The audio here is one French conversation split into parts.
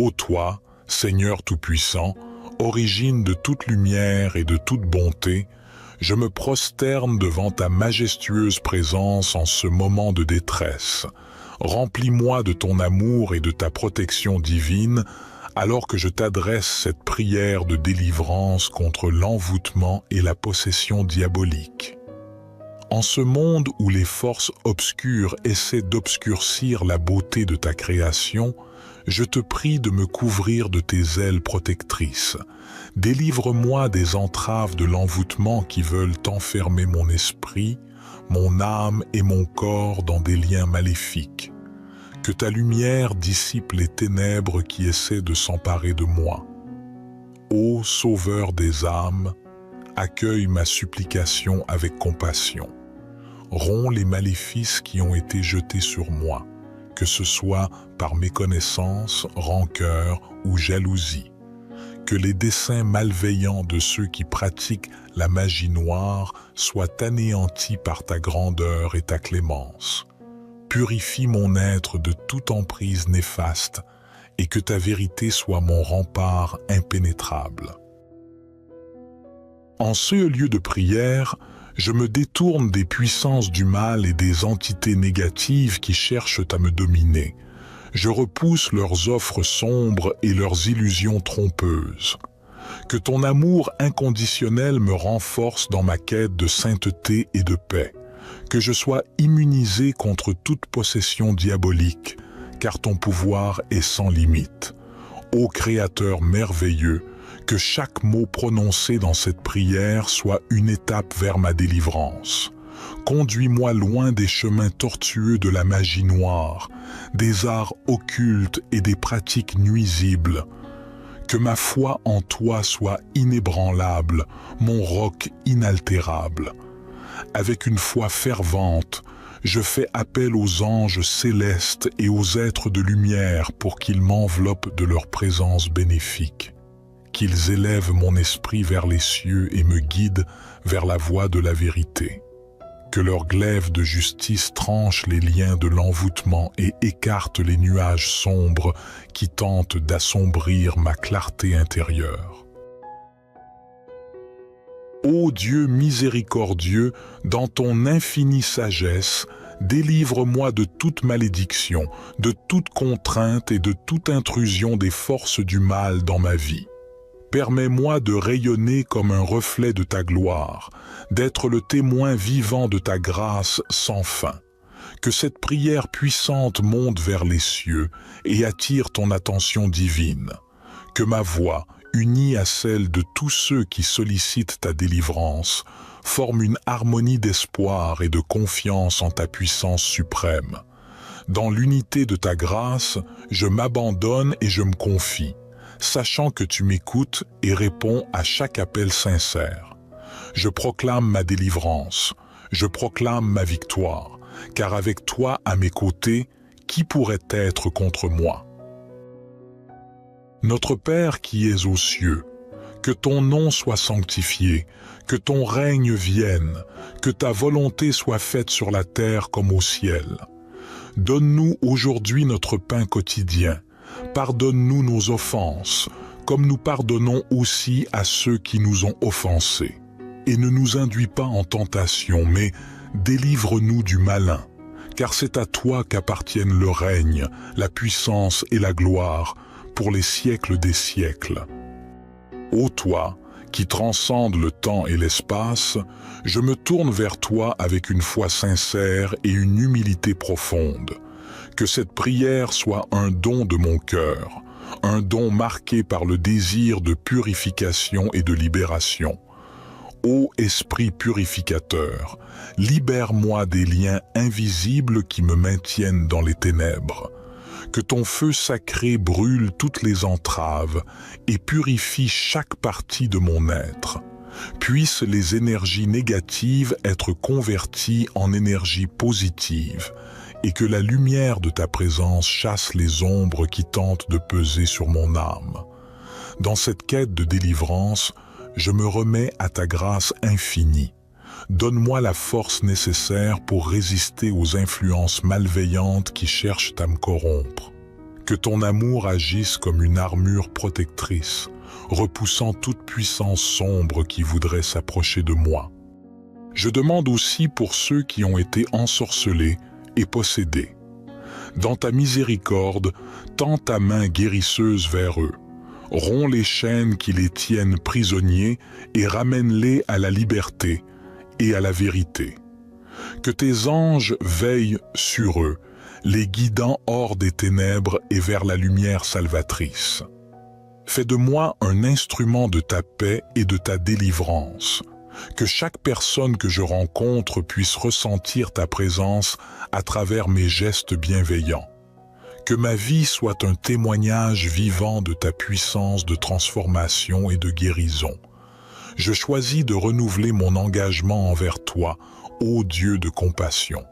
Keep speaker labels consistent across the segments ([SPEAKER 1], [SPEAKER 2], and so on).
[SPEAKER 1] Ô toi, Seigneur Tout-Puissant, origine de toute lumière et de toute bonté, je me prosterne devant ta majestueuse présence en ce moment de détresse. Remplis-moi de ton amour et de ta protection divine, alors que je t'adresse cette prière de délivrance contre l'envoûtement et la possession diabolique. En ce monde où les forces obscures essaient d'obscurcir la beauté de ta création, je te prie de me couvrir de tes ailes protectrices. Délivre-moi des entraves de l'envoûtement qui veulent enfermer mon esprit, mon âme et mon corps dans des liens maléfiques. Que ta lumière dissipe les ténèbres qui essaient de s'emparer de moi. Ô Sauveur des âmes, accueille ma supplication avec compassion. Romps les maléfices qui ont été jetés sur moi, que ce soit par méconnaissance, rancœur ou jalousie. Que les desseins malveillants de ceux qui pratiquent la magie noire soient anéantis par ta grandeur et ta clémence. Purifie mon être de toute emprise néfaste et que ta vérité soit mon rempart impénétrable. En ce lieu de prière, je me détourne des puissances du mal et des entités négatives qui cherchent à me dominer. Je repousse leurs offres sombres et leurs illusions trompeuses. Que ton amour inconditionnel me renforce dans ma quête de sainteté et de paix. Que je sois immunisé contre toute possession diabolique, car ton pouvoir est sans limite. Ô Créateur merveilleux, que chaque mot prononcé dans cette prière soit une étape vers ma délivrance. Conduis-moi loin des chemins tortueux de la magie noire, des arts occultes et des pratiques nuisibles. Que ma foi en toi soit inébranlable, mon roc inaltérable. Avec une foi fervente, je fais appel aux anges célestes et aux êtres de lumière pour qu'ils m'enveloppent de leur présence bénéfique. Qu'ils élèvent mon esprit vers les cieux et me guident vers la voie de la vérité. Que leur glaive de justice tranche les liens de l'envoûtement et écarte les nuages sombres qui tentent d'assombrir ma clarté intérieure. Ô Dieu miséricordieux, dans ton infinie sagesse, délivre-moi de toute malédiction, de toute contrainte et de toute intrusion des forces du mal dans ma vie. Permets-moi de rayonner comme un reflet de ta gloire, d'être le témoin vivant de ta grâce sans fin. Que cette prière puissante monte vers les cieux et attire ton attention divine. Que ma voix, unie à celle de tous ceux qui sollicitent ta délivrance, forme une harmonie d'espoir et de confiance en ta puissance suprême. Dans l'unité de ta grâce, je m'abandonne et je me confie, sachant que tu m'écoutes et réponds à chaque appel sincère. Je proclame ma délivrance, je proclame ma victoire, car avec toi à mes côtés, qui pourrait être contre moi? Notre Père qui es aux cieux, que ton nom soit sanctifié, que ton règne vienne, que ta volonté soit faite sur la terre comme au ciel. Donne-nous aujourd'hui notre pain quotidien. Pardonne-nous nos offenses, comme nous pardonnons aussi à ceux qui nous ont offensés. Et ne nous induis pas en tentation, mais délivre-nous du malin, car c'est à toi qu'appartiennent le règne, la puissance et la gloire, pour les siècles des siècles. Ô toi, qui transcende le temps et l'espace, je me tourne vers toi avec une foi sincère et une humilité profonde. Que cette prière soit un don de mon cœur, un don marqué par le désir de purification et de libération. Ô Esprit purificateur, libère-moi des liens invisibles qui me maintiennent dans les ténèbres. Que ton feu sacré brûle toutes les entraves et purifie chaque partie de mon être. Puissent les énergies négatives être converties en énergies positives et que la lumière de ta présence chasse les ombres qui tentent de peser sur mon âme. Dans cette quête de délivrance, je me remets à ta grâce infinie. Donne-moi la force nécessaire pour résister aux influences malveillantes qui cherchent à me corrompre. Que ton amour agisse comme une armure protectrice, repoussant toute puissance sombre qui voudrait s'approcher de moi. Je demande aussi pour ceux qui ont été ensorcelés et possédés. Dans ta miséricorde, tends ta main guérisseuse vers eux. Romps les chaînes qui les tiennent prisonniers et ramène-les à la liberté et à la vérité. Que tes anges veillent sur eux, les guidant hors des ténèbres et vers la lumière salvatrice. Fais de moi un instrument de ta paix et de ta délivrance. Que chaque personne que je rencontre puisse ressentir ta présence à travers mes gestes bienveillants. Que ma vie soit un témoignage vivant de ta puissance de transformation et de guérison. Je choisis de renouveler mon engagement envers toi, ô Dieu de compassion.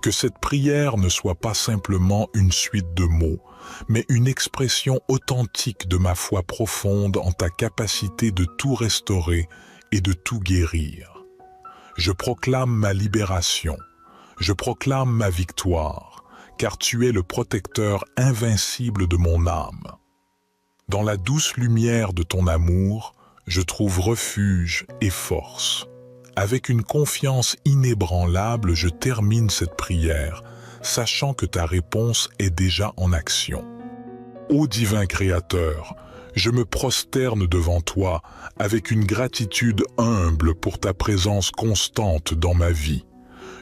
[SPEAKER 1] Que cette prière ne soit pas simplement une suite de mots, mais une expression authentique de ma foi profonde en ta capacité de tout restaurer et de tout guérir. Je proclame ma libération, je proclame ma victoire, car tu es le protecteur invincible de mon âme. Dans la douce lumière de ton amour, je trouve refuge et force. Avec une confiance inébranlable, je termine cette prière, sachant que ta réponse est déjà en action. Ô divin Créateur, je me prosterne devant toi avec une gratitude humble pour ta présence constante dans ma vie.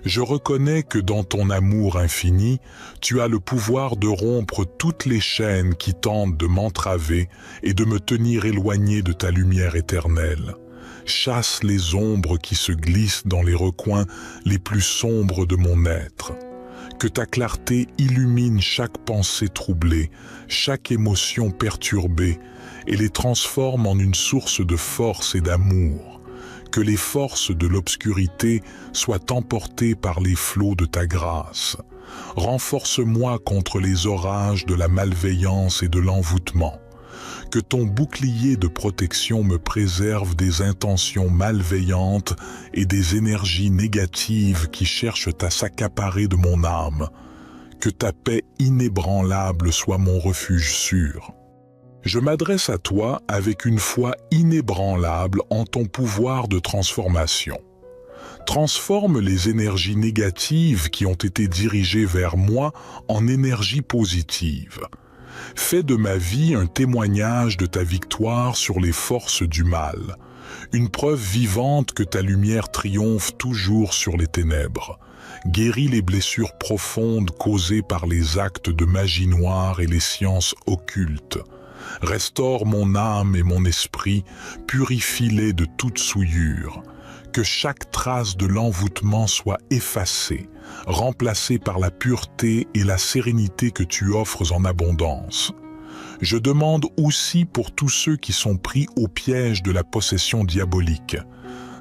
[SPEAKER 1] Je reconnais que dans ton amour infini, tu as le pouvoir de rompre toutes les chaînes qui tentent de m'entraver et de me tenir éloigné de ta lumière éternelle. Chasse les ombres qui se glissent dans les recoins les plus sombres de mon être. Que ta clarté illumine chaque pensée troublée, chaque émotion perturbée, et les transforme en une source de force et d'amour. Que les forces de l'obscurité soient emportées par les flots de ta grâce. Renforce-moi contre les orages de la malveillance et de l'envoûtement. Que ton bouclier de protection me préserve des intentions malveillantes et des énergies négatives qui cherchent à s'accaparer de mon âme. Que ta paix inébranlable soit mon refuge sûr. Je m'adresse à toi avec une foi inébranlable en ton pouvoir de transformation. Transforme les énergies négatives qui ont été dirigées vers moi en énergies positives. Fais de ma vie un témoignage de ta victoire sur les forces du mal, une preuve vivante que ta lumière triomphe toujours sur les ténèbres. Guéris les blessures profondes causées par les actes de magie noire et les sciences occultes. Restaure mon âme et mon esprit, purifie-les de toute souillure. Que chaque trace de l'envoûtement soit effacée, remplacée par la pureté et la sérénité que tu offres en abondance. Je demande aussi pour tous ceux qui sont pris au piège de la possession diabolique.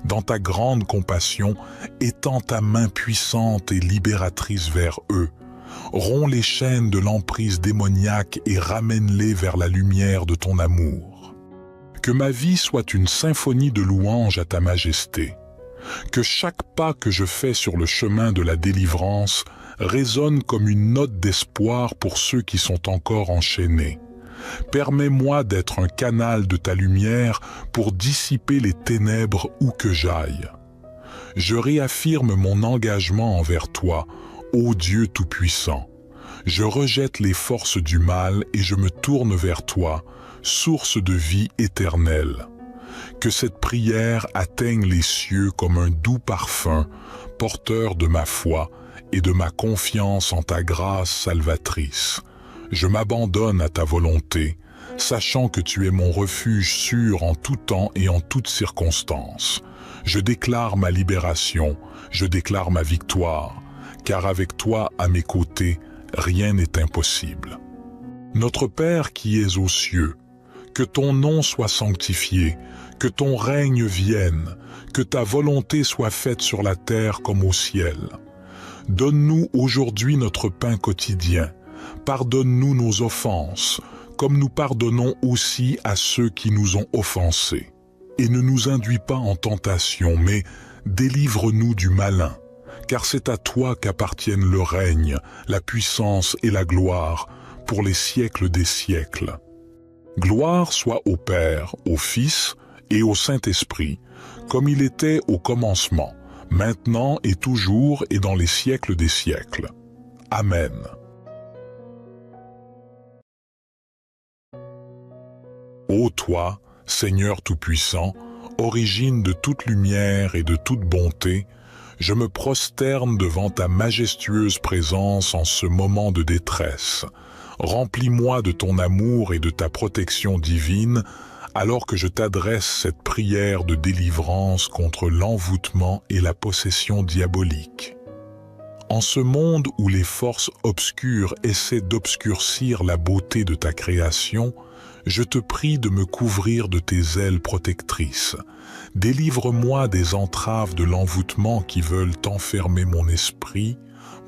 [SPEAKER 1] Dans ta grande compassion, étends ta main puissante et libératrice vers eux. Romps les chaînes de l'emprise démoniaque et ramène-les vers la lumière de ton amour. Que ma vie soit une symphonie de louanges à ta majesté. Que chaque pas que je fais sur le chemin de la délivrance résonne comme une note d'espoir pour ceux qui sont encore enchaînés. Permets-moi d'être un canal de ta lumière pour dissiper les ténèbres où que j'aille. Je réaffirme mon engagement envers toi, ô Dieu Tout-Puissant. Je rejette les forces du mal et je me tourne vers toi, source de vie éternelle. Que cette prière atteigne les cieux comme un doux parfum, porteur de ma foi et de ma confiance en ta grâce salvatrice. Je m'abandonne à ta volonté, sachant que tu es mon refuge sûr en tout temps et en toutes circonstances. Je déclare ma libération, je déclare ma victoire, car avec toi à mes côtés, rien n'est impossible. Notre Père qui es aux cieux, que ton nom soit sanctifié, que ton règne vienne, que ta volonté soit faite sur la terre comme au ciel. Donne-nous aujourd'hui notre pain quotidien. Pardonne-nous nos offenses, comme nous pardonnons aussi à ceux qui nous ont offensés. Et ne nous induis pas en tentation, mais délivre-nous du malin, car c'est à toi qu'appartiennent le règne, la puissance et la gloire, pour les siècles des siècles. Gloire soit au Père, au Fils et au Saint-Esprit, comme il était au commencement, maintenant et toujours et dans les siècles des siècles. Amen. Ô toi, Seigneur Tout-Puissant, origine de toute lumière et de toute bonté, je me prosterne devant ta majestueuse présence en ce moment de détresse. Remplis-moi de ton amour et de ta protection divine, alors que je t'adresse cette prière de délivrance contre l'envoûtement et la possession diabolique. En ce monde où les forces obscures essaient d'obscurcir la beauté de ta création, je te prie de me couvrir de tes ailes protectrices. Délivre-moi des entraves de l'envoûtement qui veulent enfermer mon esprit,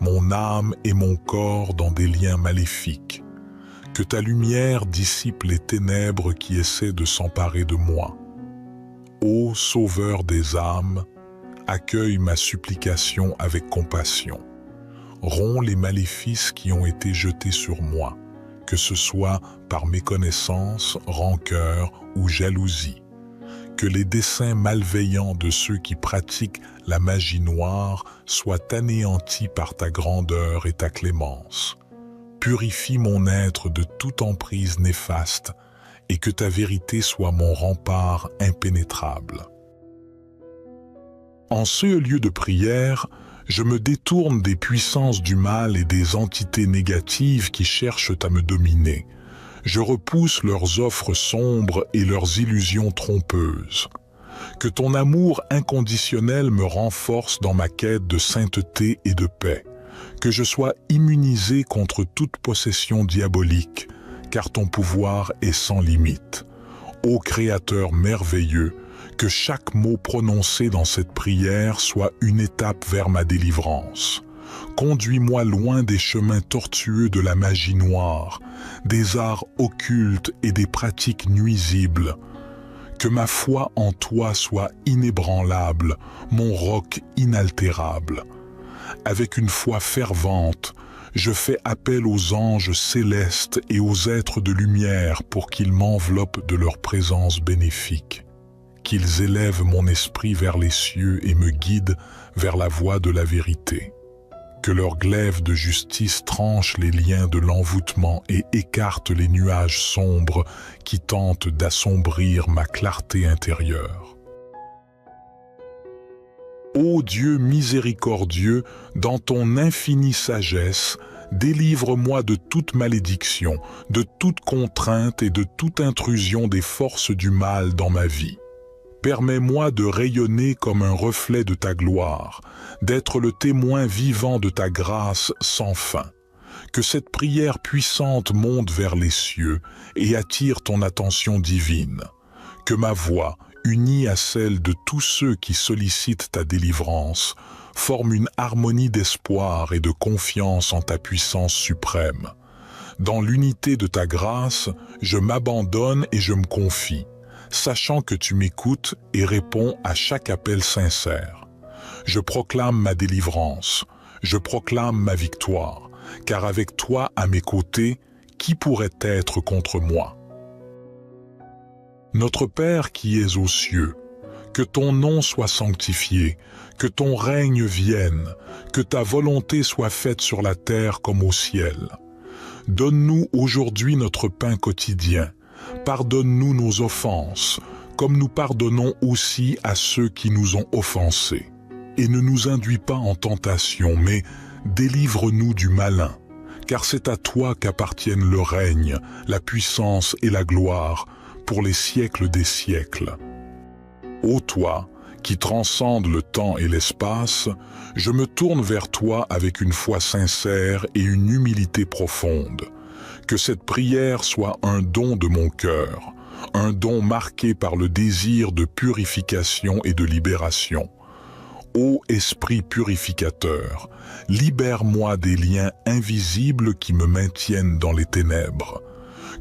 [SPEAKER 1] mon âme et mon corps dans des liens maléfiques. Que ta lumière dissipe les ténèbres qui essaient de s'emparer de moi. Ô Sauveur des âmes, accueille ma supplication avec compassion. Romps les maléfices qui ont été jetés sur moi, que ce soit par méconnaissance, rancœur ou jalousie. Que les desseins malveillants de ceux qui pratiquent la magie noire soient anéantis par ta grandeur et ta clémence. Purifie mon être de toute emprise néfaste et que ta vérité soit mon rempart impénétrable. En ce lieu de prière, je me détourne des puissances du mal et des entités négatives qui cherchent à me dominer. Je repousse leurs offres sombres et leurs illusions trompeuses. Que ton amour inconditionnel me renforce dans ma quête de sainteté et de paix. Que je sois immunisé contre toute possession diabolique, car ton pouvoir est sans limite. Ô Créateur merveilleux, que chaque mot prononcé dans cette prière soit une étape vers ma délivrance. Conduis-moi loin des chemins tortueux de la magie noire, des arts occultes et des pratiques nuisibles. Que ma foi en toi soit inébranlable, mon roc inaltérable. Avec une foi fervente, je fais appel aux anges célestes et aux êtres de lumière pour qu'ils m'enveloppent de leur présence bénéfique. Qu'ils élèvent mon esprit vers les cieux et me guident vers la voie de la vérité. Que leur glaive de justice tranche les liens de l'envoûtement et écarte les nuages sombres qui tentent d'assombrir ma clarté intérieure. Ô Dieu miséricordieux, dans ton infinie sagesse, délivre-moi de toute malédiction, de toute contrainte et de toute intrusion des forces du mal dans ma vie. Permets-moi de rayonner comme un reflet de ta gloire, d'être le témoin vivant de ta grâce sans fin. Que cette prière puissante monte vers les cieux et attire ton attention divine. Que ma voix, unie à celle de tous ceux qui sollicitent ta délivrance, forme une harmonie d'espoir et de confiance en ta puissance suprême. Dans l'unité de ta grâce, je m'abandonne et je me confie, sachant que tu m'écoutes et réponds à chaque appel sincère. Je proclame ma délivrance, je proclame ma victoire, car avec toi à mes côtés, qui pourrait être contre moi? Notre Père qui es aux cieux, que ton nom soit sanctifié, que ton règne vienne, que ta volonté soit faite sur la terre comme au ciel. Donne-nous aujourd'hui notre pain quotidien. Pardonne-nous nos offenses, comme nous pardonnons aussi à ceux qui nous ont offensés. Et ne nous induis pas en tentation, mais délivre-nous du malin, car c'est à toi qu'appartiennent le règne, la puissance et la gloire, pour les siècles des siècles. Ô toi, qui transcende le temps et l'espace, je me tourne vers toi avec une foi sincère et une humilité profonde. Que cette prière soit un don de mon cœur, un don marqué par le désir de purification et de libération. Ô Esprit purificateur, libère-moi des liens invisibles qui me maintiennent dans les ténèbres.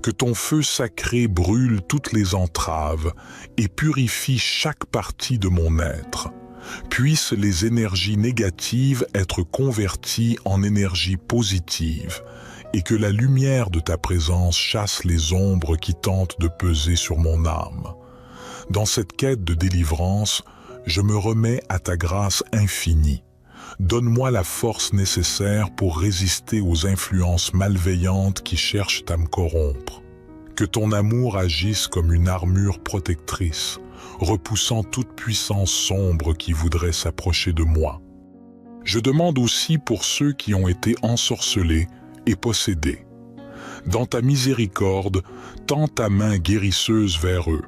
[SPEAKER 1] Que ton feu sacré brûle toutes les entraves et purifie chaque partie de mon être. Puissent les énergies négatives être converties en énergies positives et que la lumière de ta présence chasse les ombres qui tentent de peser sur mon âme. Dans cette quête de délivrance, je me remets à ta grâce infinie. Donne-moi la force nécessaire pour résister aux influences malveillantes qui cherchent à me corrompre. Que ton amour agisse comme une armure protectrice, repoussant toute puissance sombre qui voudrait s'approcher de moi. Je demande aussi pour ceux qui ont été ensorcelés et possédés. Dans ta miséricorde, tends ta main guérisseuse vers eux.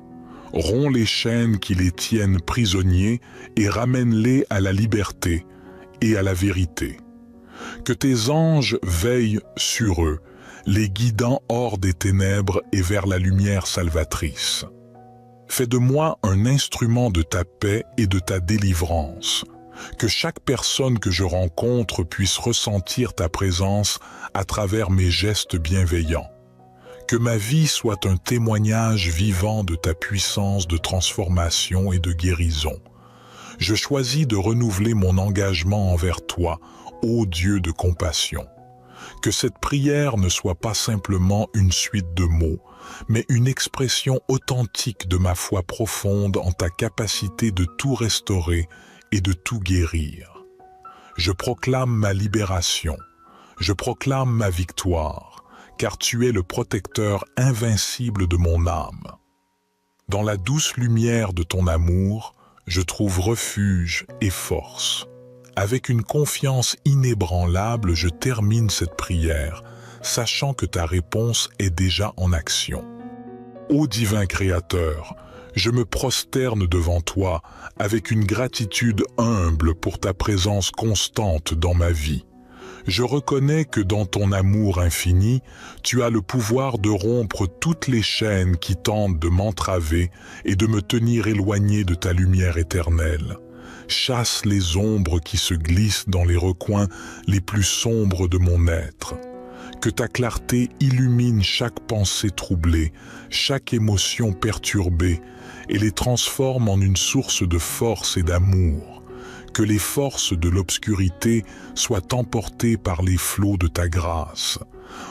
[SPEAKER 1] Romps les chaînes qui les tiennent prisonniers et ramène-les à la liberté et à la vérité. Que tes anges veillent sur eux, les guidant hors des ténèbres et vers la lumière salvatrice. Fais de moi un instrument de ta paix et de ta délivrance. Que chaque personne que je rencontre puisse ressentir ta présence à travers mes gestes bienveillants. Que ma vie soit un témoignage vivant de ta puissance de transformation et de guérison. Je choisis de renouveler mon engagement envers toi, ô Dieu de compassion. Que cette prière ne soit pas simplement une suite de mots, mais une expression authentique de ma foi profonde en ta capacité de tout restaurer et de tout guérir. Je proclame ma libération, je proclame ma victoire, car tu es le protecteur invincible de mon âme. Dans la douce lumière de ton amour, je trouve refuge et force. Avec une confiance inébranlable, je termine cette prière, sachant que ta réponse est déjà en action. Ô divin Créateur, je me prosterne devant toi avec une gratitude humble pour ta présence constante dans ma vie. Je reconnais que dans ton amour infini, tu as le pouvoir de rompre toutes les chaînes qui tentent de m'entraver et de me tenir éloigné de ta lumière éternelle. Chasse les ombres qui se glissent dans les recoins les plus sombres de mon être. Que ta clarté illumine chaque pensée troublée, chaque émotion perturbée, et les transforme en une source de force et d'amour. Que les forces de l'obscurité soient emportées par les flots de ta grâce.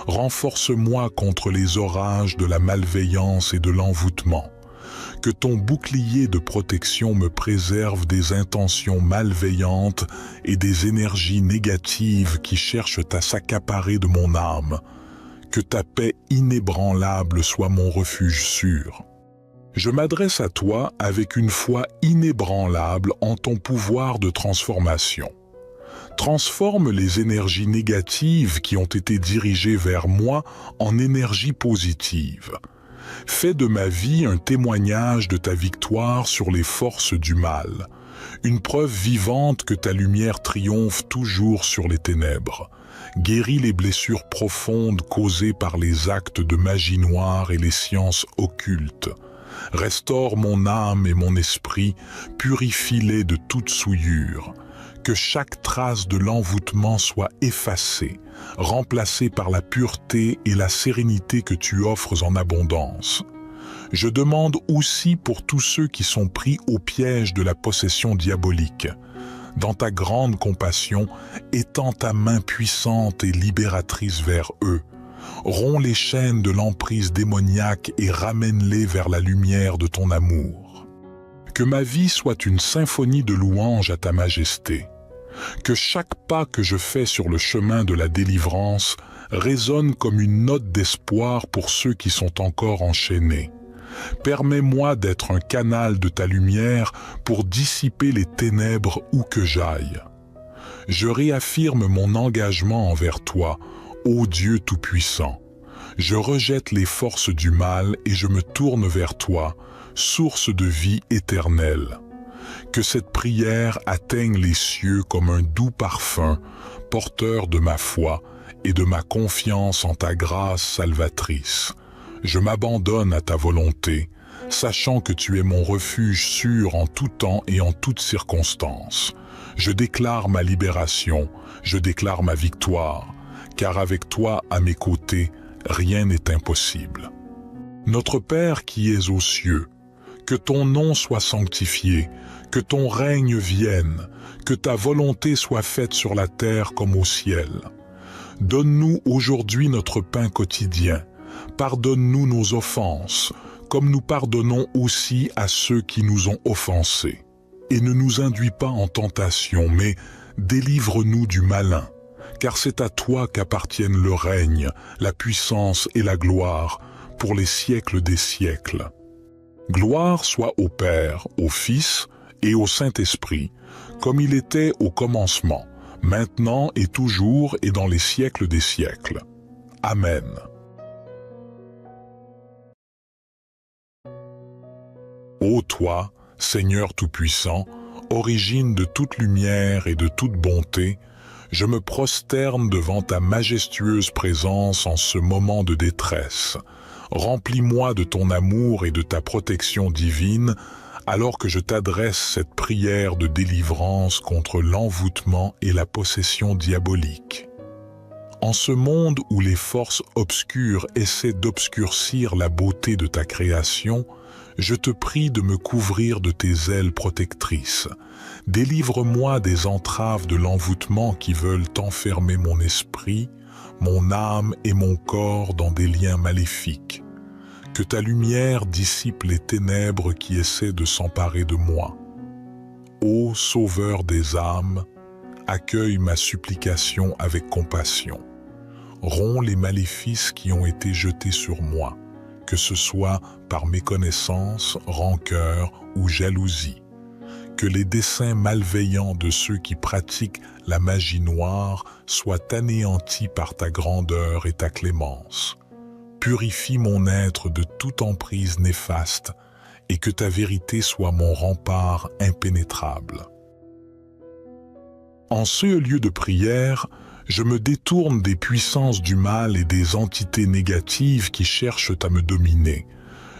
[SPEAKER 1] Renforce-moi contre les orages de la malveillance et de l'envoûtement. Que ton bouclier de protection me préserve des intentions malveillantes et des énergies négatives qui cherchent à s'accaparer de mon âme. Que ta paix inébranlable soit mon refuge sûr. Je m'adresse à toi avec une foi inébranlable en ton pouvoir de transformation. Transforme les énergies négatives qui ont été dirigées vers moi en énergies positives. Fais de ma vie un témoignage de ta victoire sur les forces du mal, une preuve vivante que ta lumière triomphe toujours sur les ténèbres. Guéris les blessures profondes causées par les actes de magie noire et les sciences occultes. Restaure mon âme et mon esprit, purifie-les de toute souillure. Que chaque trace de l'envoûtement soit effacée, remplacée par la pureté et la sérénité que tu offres en abondance. Je demande aussi pour tous ceux qui sont pris au piège de la possession diabolique. Dans ta grande compassion, étends ta main puissante et libératrice vers eux. Romps les chaînes de l'emprise démoniaque et ramène-les vers la lumière de ton amour. Que ma vie soit une symphonie de louanges à ta majesté. Que chaque pas que je fais sur le chemin de la délivrance résonne comme une note d'espoir pour ceux qui sont encore enchaînés. Permets-moi d'être un canal de ta lumière pour dissiper les ténèbres où que j'aille. Je réaffirme mon engagement envers toi, ô Dieu Tout-Puissant. Je rejette les forces du mal et je me tourne vers toi, source de vie éternelle. Que cette prière atteigne les cieux comme un doux parfum, porteur de ma foi et de ma confiance en ta grâce salvatrice. Je m'abandonne à ta volonté, sachant que tu es mon refuge sûr en tout temps et en toutes circonstances. Je déclare ma libération, je déclare ma victoire, car avec toi à mes côtés, rien n'est impossible. Notre Père qui es aux cieux, que ton nom soit sanctifié, que ton règne vienne, que ta volonté soit faite sur la terre comme au ciel. Donne-nous aujourd'hui notre pain quotidien. Pardonne-nous nos offenses, comme nous pardonnons aussi à ceux qui nous ont offensés. Et ne nous induis pas en tentation, mais délivre-nous du malin, car c'est à toi qu'appartiennent le règne, la puissance et la gloire, pour les siècles des siècles. Gloire soit au Père, au Fils et au Saint-Esprit, comme il était au commencement, maintenant et toujours et dans les siècles des siècles. Amen. Ô toi, Seigneur Tout-Puissant, origine de toute lumière et de toute bonté, je me prosterne devant ta majestueuse présence en ce moment de détresse. Remplis-moi de ton amour et de ta protection divine, alors que je t'adresse cette prière de délivrance contre l'envoûtement et la possession diabolique. En ce monde où les forces obscures essaient d'obscurcir la beauté de ta création, je te prie de me couvrir de tes ailes protectrices. Délivre-moi des entraves de l'envoûtement qui veulent enfermer mon esprit, mon âme et mon corps dans des liens maléfiques. Que ta lumière dissipe les ténèbres qui essaient de s'emparer de moi. Ô Sauveur des âmes, accueille ma supplication avec compassion. Romps les maléfices qui ont été jetés sur moi, que ce soit par méconnaissance, rancœur ou jalousie. Que les desseins malveillants de ceux qui pratiquent la magie noire soient anéantis par ta grandeur et ta clémence. Purifie mon être de toute emprise néfaste et que ta vérité soit mon rempart impénétrable. En ce lieu de prière, je me détourne des puissances du mal et des entités négatives qui cherchent à me dominer.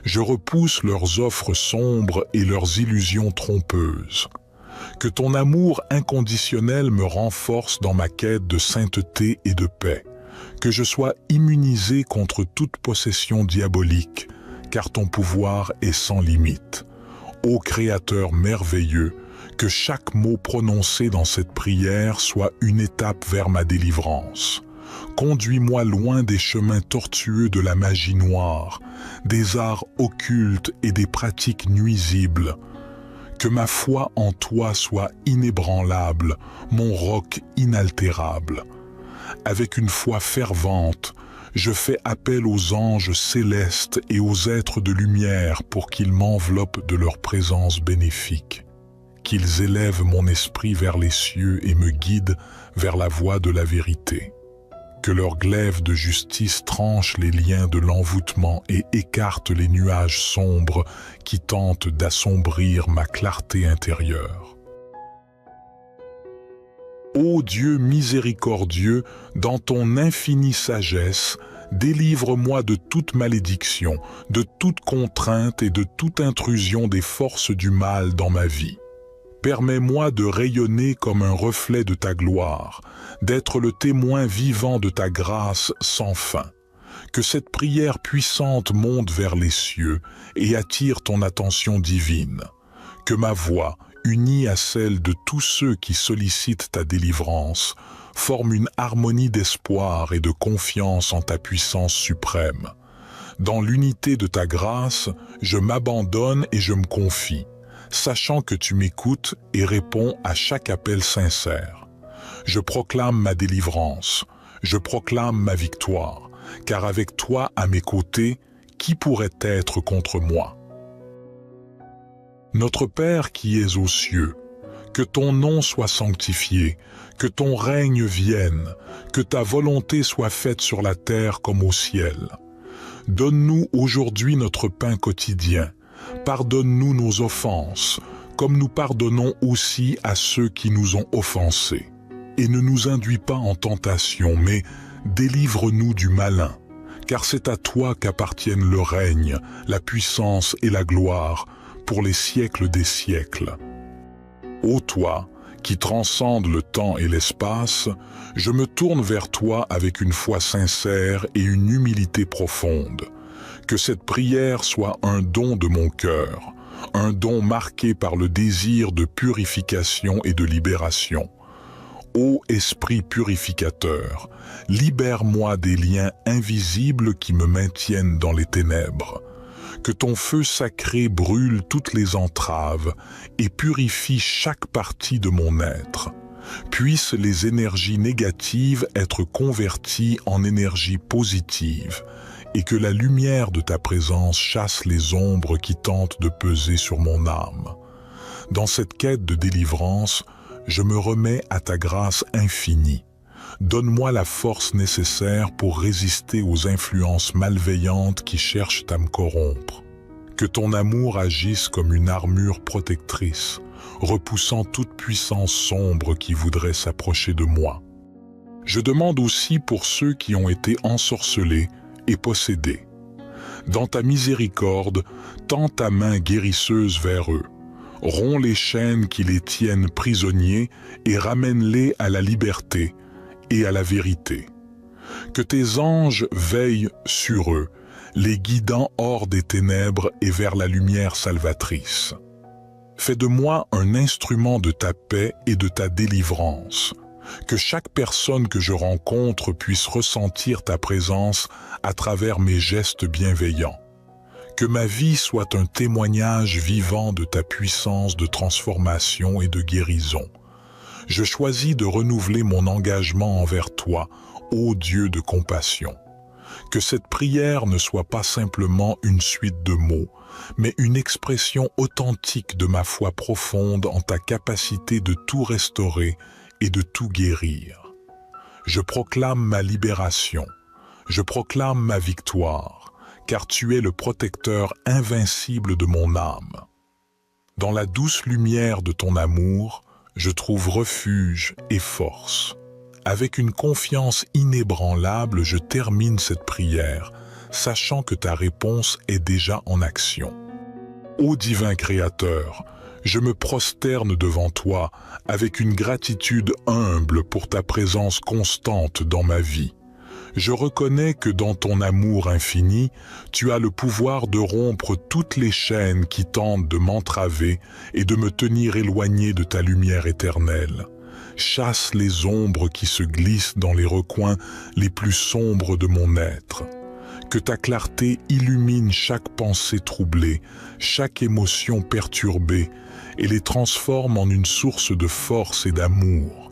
[SPEAKER 1] Je repousse leurs offres sombres et leurs illusions trompeuses. Que ton amour inconditionnel me renforce dans ma quête de sainteté et de paix. Que je sois immunisé contre toute possession diabolique, car ton pouvoir est sans limite. Ô Créateur merveilleux, que chaque mot prononcé dans cette prière soit une étape vers ma délivrance. Conduis-moi loin des chemins tortueux de la magie noire, des arts occultes et des pratiques nuisibles. Que ma foi en toi soit inébranlable, mon roc inaltérable. Avec une foi fervente, je fais appel aux anges célestes et aux êtres de lumière pour qu'ils m'enveloppent de leur présence bénéfique. Qu'ils élèvent mon esprit vers les cieux et me guident vers la voie de la vérité. Que leur glaive de justice tranche les liens de l'envoûtement et écarte les nuages sombres qui tentent d'assombrir ma clarté intérieure. Ô Dieu miséricordieux, dans ton infinie sagesse, délivre-moi de toute malédiction, de toute contrainte et de toute intrusion des forces du mal dans ma vie. Permets-moi de rayonner comme un reflet de ta gloire, d'être le témoin vivant de ta grâce sans fin. Que cette prière puissante monte vers les cieux et attire ton attention divine. Que ma voix, unie à celle de tous ceux qui sollicitent ta délivrance, forme une harmonie d'espoir et de confiance en ta puissance suprême. Dans l'unité de ta grâce, je m'abandonne et je me confie, sachant que tu m'écoutes et réponds à chaque appel sincère. Je proclame ma délivrance, je proclame ma victoire, car avec toi à mes côtés, qui pourrait être contre moi? Notre Père qui es aux cieux, que ton nom soit sanctifié, que ton règne vienne, que ta volonté soit faite sur la terre comme au ciel. Donne-nous aujourd'hui notre pain quotidien. Pardonne-nous nos offenses, comme nous pardonnons aussi à ceux qui nous ont offensés. Et ne nous induis pas en tentation, mais délivre-nous du malin, car c'est à toi qu'appartiennent le règne, la puissance et la gloire, pour les siècles des siècles. Ô toi, qui transcende le temps et l'espace, je me tourne vers toi avec une foi sincère et une humilité profonde. Que cette prière soit un don de mon cœur, un don marqué par le désir de purification et de libération. Ô Esprit purificateur, libère-moi des liens invisibles qui me maintiennent dans les ténèbres. Que ton feu sacré brûle toutes les entraves et purifie chaque partie de mon être. Puissent les énergies négatives être converties en énergies positives et que la lumière de ta présence chasse les ombres qui tentent de peser sur mon âme. Dans cette quête de délivrance, je me remets à ta grâce infinie. Donne-moi la force nécessaire pour résister aux influences malveillantes qui cherchent à me corrompre. Que ton amour agisse comme une armure protectrice, repoussant toute puissance sombre qui voudrait s'approcher de moi. Je demande aussi pour ceux qui ont été ensorcelés et possédés. Dans ta miséricorde, tends ta main guérisseuse vers eux. Romps les chaînes qui les tiennent prisonniers et ramène-les à la liberté et à la vérité. Que tes anges veillent sur eux, les guidant hors des ténèbres et vers la lumière salvatrice. Fais de moi un instrument de ta paix et de ta délivrance. Que chaque personne que je rencontre puisse ressentir ta présence à travers mes gestes bienveillants. Que ma vie soit un témoignage vivant de ta puissance de transformation et de guérison. Je choisis de renouveler mon engagement envers toi, ô Dieu de compassion. Que cette prière ne soit pas simplement une suite de mots, mais une expression authentique de ma foi profonde en ta capacité de tout restaurer et de tout guérir. Je proclame ma libération, je proclame ma victoire, car tu es le protecteur invincible de mon âme. Dans la douce lumière de ton amour, je trouve refuge et force. Avec une confiance inébranlable, je termine cette prière, sachant que ta réponse est déjà en action. Ô divin Créateur, je me prosterne devant toi avec une gratitude humble pour ta présence constante dans ma vie. Je reconnais que dans ton amour infini, tu as le pouvoir de rompre toutes les chaînes qui tentent de m'entraver et de me tenir éloigné de ta lumière éternelle. Chasse les ombres qui se glissent dans les recoins les plus sombres de mon être. Que ta clarté illumine chaque pensée troublée, chaque émotion perturbée, et les transforme en une source de force et d'amour.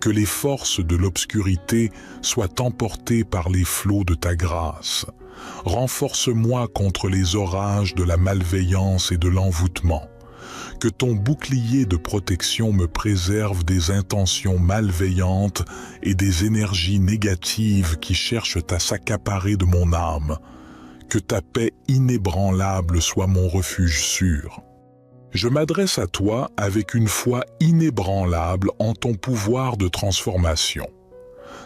[SPEAKER 1] Que les forces de l'obscurité soient emportées par les flots de ta grâce. Renforce-moi contre les orages de la malveillance et de l'envoûtement. Que ton bouclier de protection me préserve des intentions malveillantes et des énergies négatives qui cherchent à s'accaparer de mon âme. Que ta paix inébranlable soit mon refuge sûr. Je m'adresse à toi avec une foi inébranlable en ton pouvoir de transformation.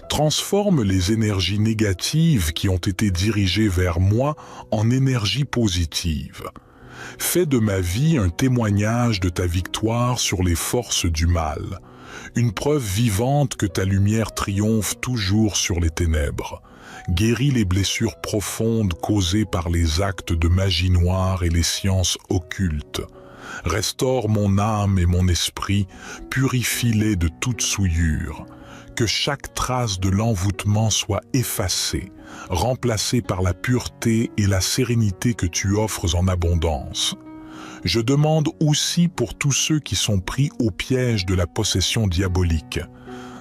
[SPEAKER 1] Transforme les énergies négatives qui ont été dirigées vers moi en énergies positives. Fais de ma vie un témoignage de ta victoire sur les forces du mal, une preuve vivante que ta lumière triomphe toujours sur les ténèbres. Guéris les blessures profondes causées par les actes de magie noire et les sciences occultes. Restaure mon âme et mon esprit, purifie-les de toute souillure. Que chaque trace de l'envoûtement soit effacée, remplacée par la pureté et la sérénité que tu offres en abondance. Je demande aussi pour tous ceux qui sont pris au piège de la possession diabolique.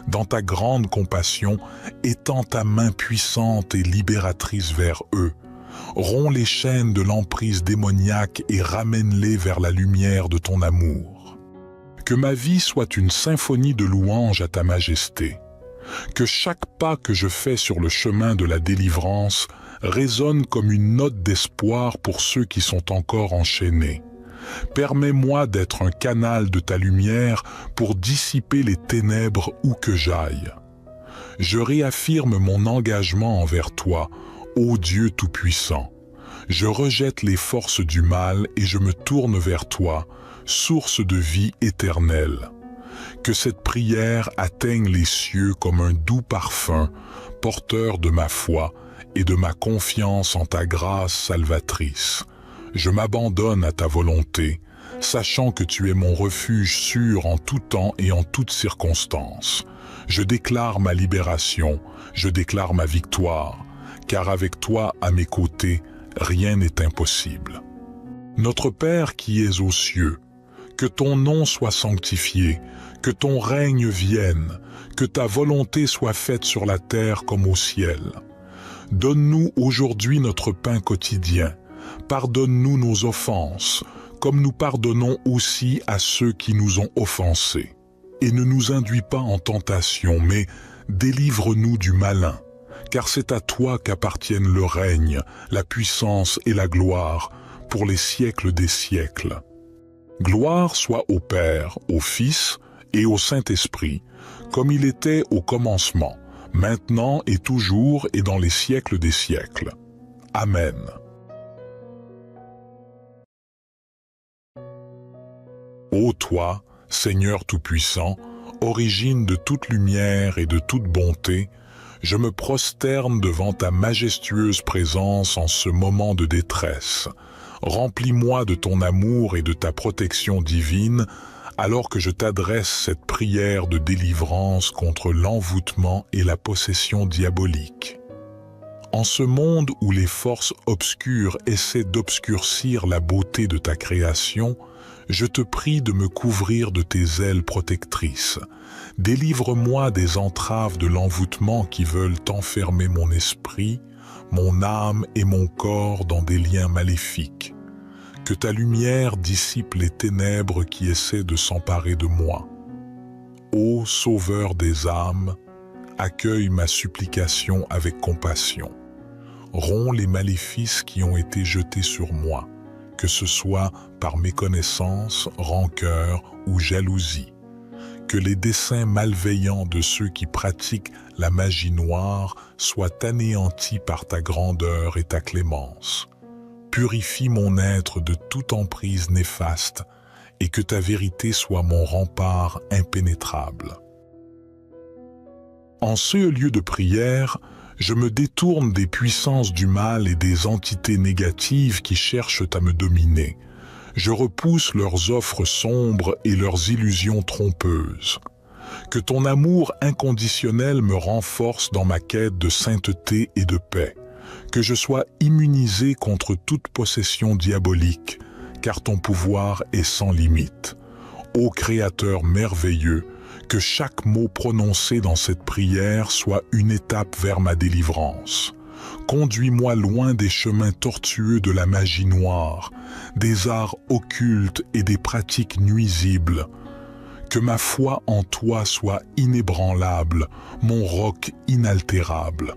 [SPEAKER 1] Dans ta grande compassion, étends ta main puissante et libératrice vers eux. Romps les chaînes de l'emprise démoniaque et ramène-les vers la lumière de ton amour. Que ma vie soit une symphonie de louanges à ta majesté. Que chaque pas que je fais sur le chemin de la délivrance résonne comme une note d'espoir pour ceux qui sont encore enchaînés. Permets-moi d'être un canal de ta lumière pour dissiper les ténèbres où que j'aille. Je réaffirme mon engagement envers toi, ô Dieu Tout-Puissant. Je rejette les forces du mal et je me tourne vers toi, source de vie éternelle. Que cette prière atteigne les cieux comme un doux parfum, porteur de ma foi et de ma confiance en ta grâce salvatrice. Je m'abandonne à ta volonté, sachant que tu es mon refuge sûr en tout temps et en toutes circonstances. Je déclare ma libération, je déclare ma victoire, car avec toi à mes côtés, rien n'est impossible. Notre Père qui es aux cieux, que ton nom soit sanctifié, que ton règne vienne, que ta volonté soit faite sur la terre comme au ciel. Donne-nous aujourd'hui notre pain quotidien. Pardonne-nous nos offenses, comme nous pardonnons aussi à ceux qui nous ont offensés. Et ne nous induis pas en tentation, mais délivre-nous du malin, car c'est à toi qu'appartiennent le règne, la puissance et la gloire, pour les siècles des siècles. Gloire soit au Père, au Fils et au Saint-Esprit, comme il était au commencement, maintenant et toujours et dans les siècles des siècles. Amen. Ô toi, Seigneur Tout-Puissant, origine de toute lumière et de toute bonté, je me prosterne devant ta majestueuse présence en ce moment de détresse. Remplis-moi de ton amour et de ta protection divine, alors que je t'adresse cette prière de délivrance contre l'envoûtement et la possession diabolique. En ce monde où les forces obscures essaient d'obscurcir la beauté de ta création, je te prie de me couvrir de tes ailes protectrices. Délivre-moi des entraves de l'envoûtement qui veulent enfermer mon esprit, mon âme et mon corps dans des liens maléfiques. Que ta lumière dissipe les ténèbres qui essaient de s'emparer de moi. Ô Sauveur des âmes, accueille ma supplication avec compassion. Romps les maléfices qui ont été jetés sur moi, que ce soit par méconnaissance, rancœur ou jalousie. Que les desseins malveillants de ceux qui pratiquent la magie noire soient anéantis par ta grandeur et ta clémence. Purifie mon être de toute emprise néfaste et que ta vérité soit mon rempart impénétrable. En ce lieu de prière, je me détourne des puissances du mal et des entités négatives qui cherchent à me dominer. Je repousse leurs offres sombres et leurs illusions trompeuses. Que ton amour inconditionnel me renforce dans ma quête de sainteté et de paix. Que je sois immunisé contre toute possession diabolique, car ton pouvoir est sans limite. Ô Créateur merveilleux, que chaque mot prononcé dans cette prière soit une étape vers ma délivrance. Conduis-moi loin des chemins tortueux de la magie noire, des arts occultes et des pratiques nuisibles. Que ma foi en toi soit inébranlable, mon roc inaltérable.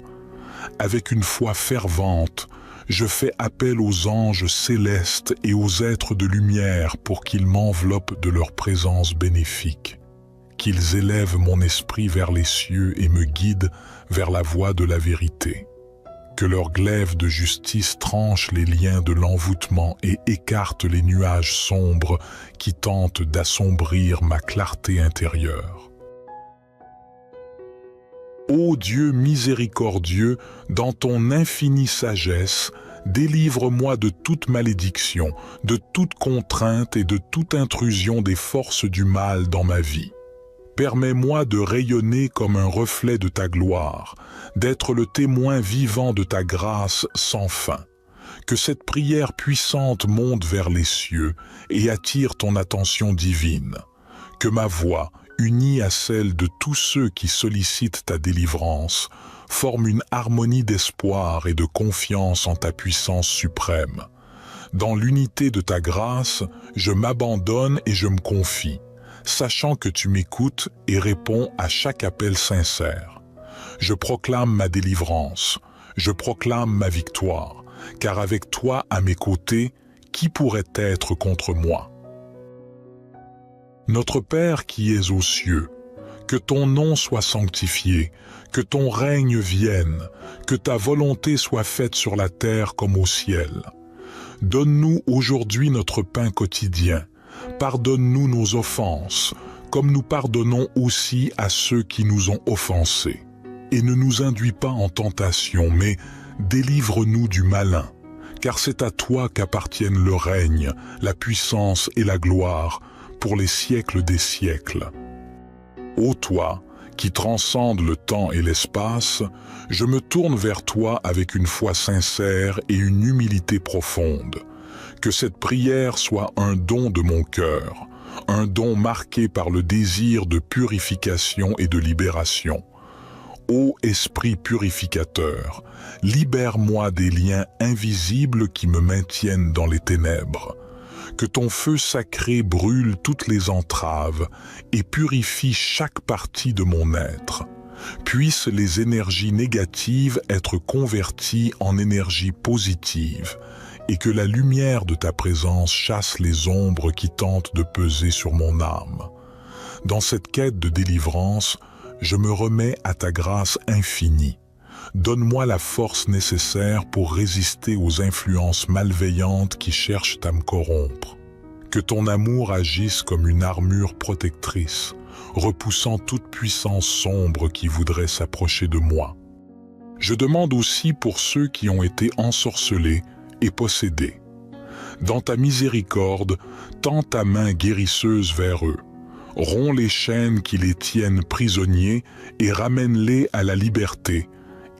[SPEAKER 1] Avec une foi fervente, je fais appel aux anges célestes et aux êtres de lumière pour qu'ils m'enveloppent de leur présence bénéfique. Qu'ils élèvent mon esprit vers les cieux et me guident vers la voie de la vérité. Que leur glaive de justice tranche les liens de l'envoûtement et écarte les nuages sombres qui tentent d'assombrir ma clarté intérieure. Ô Dieu miséricordieux, dans ton infinie sagesse, délivre-moi de toute malédiction, de toute contrainte et de toute intrusion des forces du mal dans ma vie. Permets-moi de rayonner comme un reflet de ta gloire, d'être le témoin vivant de ta grâce sans fin. Que cette prière puissante monte vers les cieux et attire ton attention divine. Que ma voix, unie à celle de tous ceux qui sollicitent ta délivrance, forme une harmonie d'espoir et de confiance en ta puissance suprême. Dans l'unité de ta grâce, je m'abandonne et je me confie, sachant que tu m'écoutes et réponds à chaque appel sincère. Je proclame ma délivrance, je proclame ma victoire, car avec toi à mes côtés, qui pourrait être contre moi? Notre Père qui es aux cieux, que ton nom soit sanctifié, que ton règne vienne, que ta volonté soit faite sur la terre comme au ciel. Donne-nous aujourd'hui notre pain quotidien. Pardonne-nous nos offenses, comme nous pardonnons aussi à ceux qui nous ont offensés. Et ne nous induis pas en tentation, mais délivre-nous du malin, car c'est à toi qu'appartiennent le règne, la puissance et la gloire, pour les siècles des siècles. Ô toi, qui transcende le temps et l'espace, je me tourne vers toi avec une foi sincère et une humilité profonde. Que cette prière soit un don de mon cœur, un don marqué par le désir de purification et de libération. Ô Esprit purificateur, libère-moi des liens invisibles qui me maintiennent dans les ténèbres. Que ton feu sacré brûle toutes les entraves et purifie chaque partie de mon être. Puissent les énergies négatives être converties en énergies positives et que la lumière de ta présence chasse les ombres qui tentent de peser sur mon âme. Dans cette quête de délivrance, je me remets à ta grâce infinie. Donne-moi la force nécessaire pour résister aux influences malveillantes qui cherchent à me corrompre. Que ton amour agisse comme une armure protectrice, repoussant toute puissance sombre qui voudrait s'approcher de moi. Je demande aussi pour ceux qui ont été ensorcelés et possédés. Dans ta miséricorde, tends ta main guérisseuse vers eux. Romps les chaînes qui les tiennent prisonniers et ramène-les à la liberté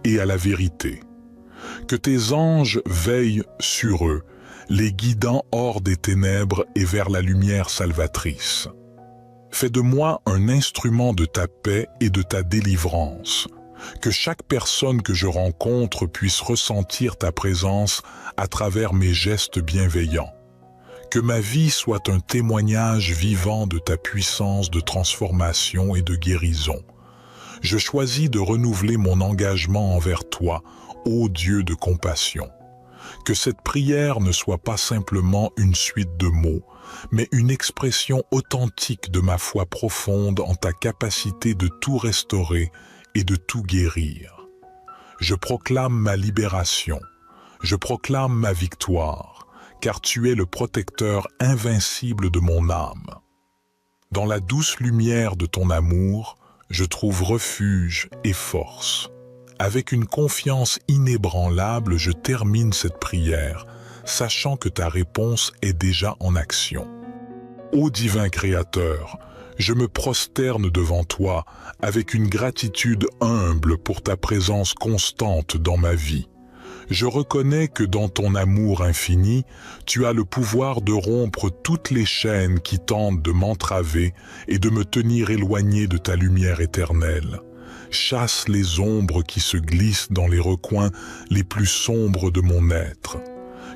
[SPEAKER 1] et à la vérité. Que tes anges veillent sur eux, les guidant hors des ténèbres et vers la lumière salvatrice. Fais de moi un instrument de ta paix et de ta délivrance. Que chaque personne que je rencontre puisse ressentir ta présence à travers mes gestes bienveillants. Que ma vie soit un témoignage vivant de ta puissance de transformation et de guérison. Je choisis de renouveler mon engagement envers toi, ô Dieu de compassion. Que cette prière ne soit pas simplement une suite de mots, mais une expression authentique de ma foi profonde en ta capacité de tout restaurer et de tout guérir. Je proclame ma libération, je proclame ma victoire, car tu es le protecteur invincible de mon âme. Dans la douce lumière de ton amour, je trouve refuge et force. Avec une confiance inébranlable, je termine cette prière, sachant que ta réponse est déjà en action. Ô divin Créateur, je me prosterne devant toi avec une gratitude humble pour ta présence constante dans ma vie. Je reconnais que dans ton amour infini, tu as le pouvoir de rompre toutes les chaînes qui tentent de m'entraver et de me tenir éloigné de ta lumière éternelle. Chasse les ombres qui se glissent dans les recoins les plus sombres de mon être.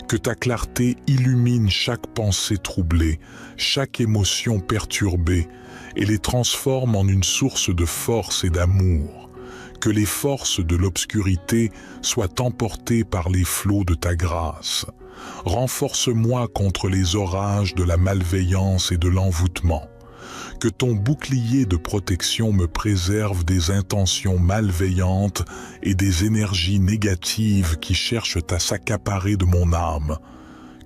[SPEAKER 1] Que ta clarté illumine chaque pensée troublée, chaque émotion perturbée, et les transforme en une source de force et d'amour. Que les forces de l'obscurité soient emportées par les flots de ta grâce. Renforce-moi contre les orages de la malveillance et de l'envoûtement. Que ton bouclier de protection me préserve des intentions malveillantes et des énergies négatives qui cherchent à s'accaparer de mon âme.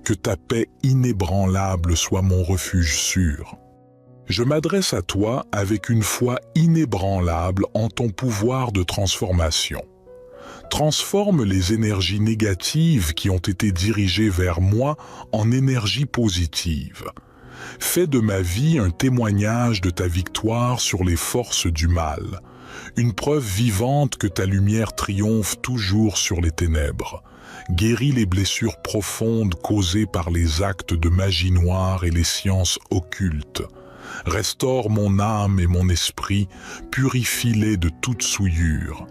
[SPEAKER 1] Que ta paix inébranlable soit mon refuge sûr. Je m'adresse à toi avec une foi inébranlable en ton pouvoir de transformation. Transforme les énergies négatives qui ont été dirigées vers moi en énergies positives. Fais de ma vie un témoignage de ta victoire sur les forces du mal, une preuve vivante que ta lumière triomphe toujours sur les ténèbres. Guéris les blessures profondes causées par les actes de magie noire et les sciences occultes. Restaure mon âme et mon esprit, purifie-les de toute souillure.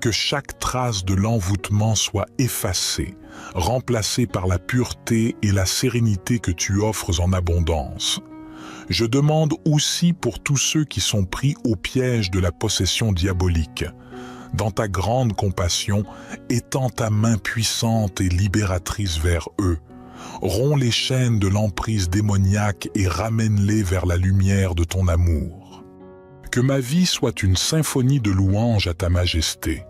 [SPEAKER 1] Que chaque trace de l'envoûtement soit effacée, remplacée par la pureté et la sérénité que tu offres en abondance. Je demande aussi pour tous ceux qui sont pris au piège de la possession diabolique. Dans ta grande compassion, étends ta main puissante et libératrice vers eux. Romps les chaînes de l'emprise démoniaque et ramène-les vers la lumière de ton amour. Que ma vie soit une symphonie de louanges à ta majesté.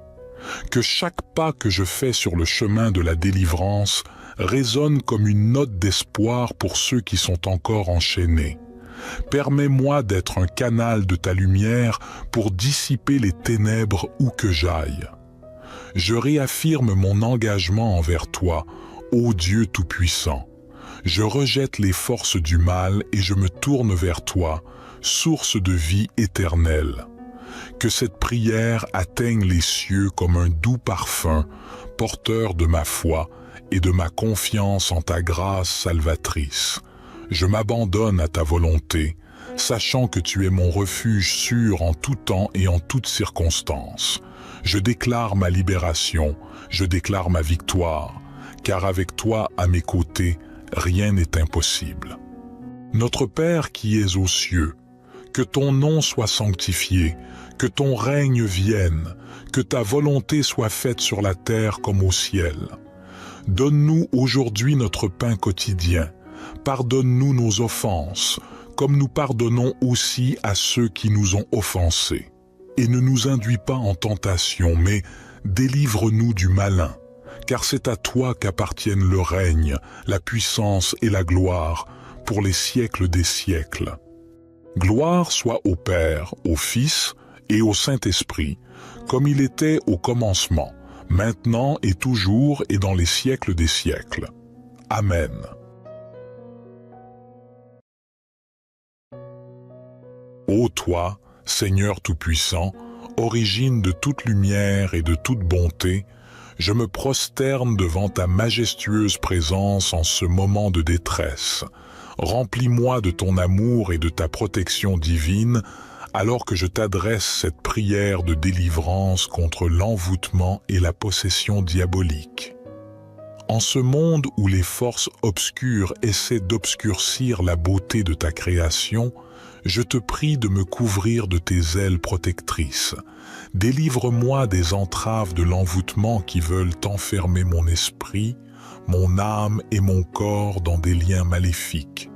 [SPEAKER 1] Que chaque pas que je fais sur le chemin de la délivrance résonne comme une note d'espoir pour ceux qui sont encore enchaînés. Permets-moi d'être un canal de ta lumière pour dissiper les ténèbres où que j'aille. Je réaffirme mon engagement envers toi, ô Dieu Tout-Puissant. Je rejette les forces du mal et je me tourne vers toi, source de vie éternelle. Que cette prière atteigne les cieux comme un doux parfum, porteur de ma foi et de ma confiance en ta grâce salvatrice. Je m'abandonne à ta volonté, sachant que tu es mon refuge sûr en tout temps et en toutes circonstances. Je déclare ma libération, je déclare ma victoire, car avec toi à mes côtés, rien n'est impossible. Notre Père qui es aux cieux, que ton nom soit sanctifié, que ton règne vienne, que ta volonté soit faite sur la terre comme au ciel. Donne-nous aujourd'hui notre pain quotidien. Pardonne-nous nos offenses, comme nous pardonnons aussi à ceux qui nous ont offensés. Et ne nous induis pas en tentation, mais délivre-nous du malin, car c'est à toi qu'appartiennent le règne, la puissance et la gloire, pour les siècles des siècles. Gloire soit au Père, au Fils et au Saint-Esprit, comme il était au commencement, maintenant et toujours et dans les siècles des siècles. Amen. Ô toi, Seigneur Tout-Puissant, origine de toute lumière et de toute bonté, je me prosterne devant ta majestueuse présence en ce moment de détresse. Remplis-moi de ton amour et de ta protection divine, alors que je t'adresse cette prière de délivrance contre l'envoûtement et la possession diabolique. En ce monde où les forces obscures essaient d'obscurcir la beauté de ta création, je te prie de me couvrir de tes ailes protectrices. Délivre-moi des entraves de l'envoûtement qui veulent enfermer mon esprit, mon âme et mon corps dans des liens maléfiques.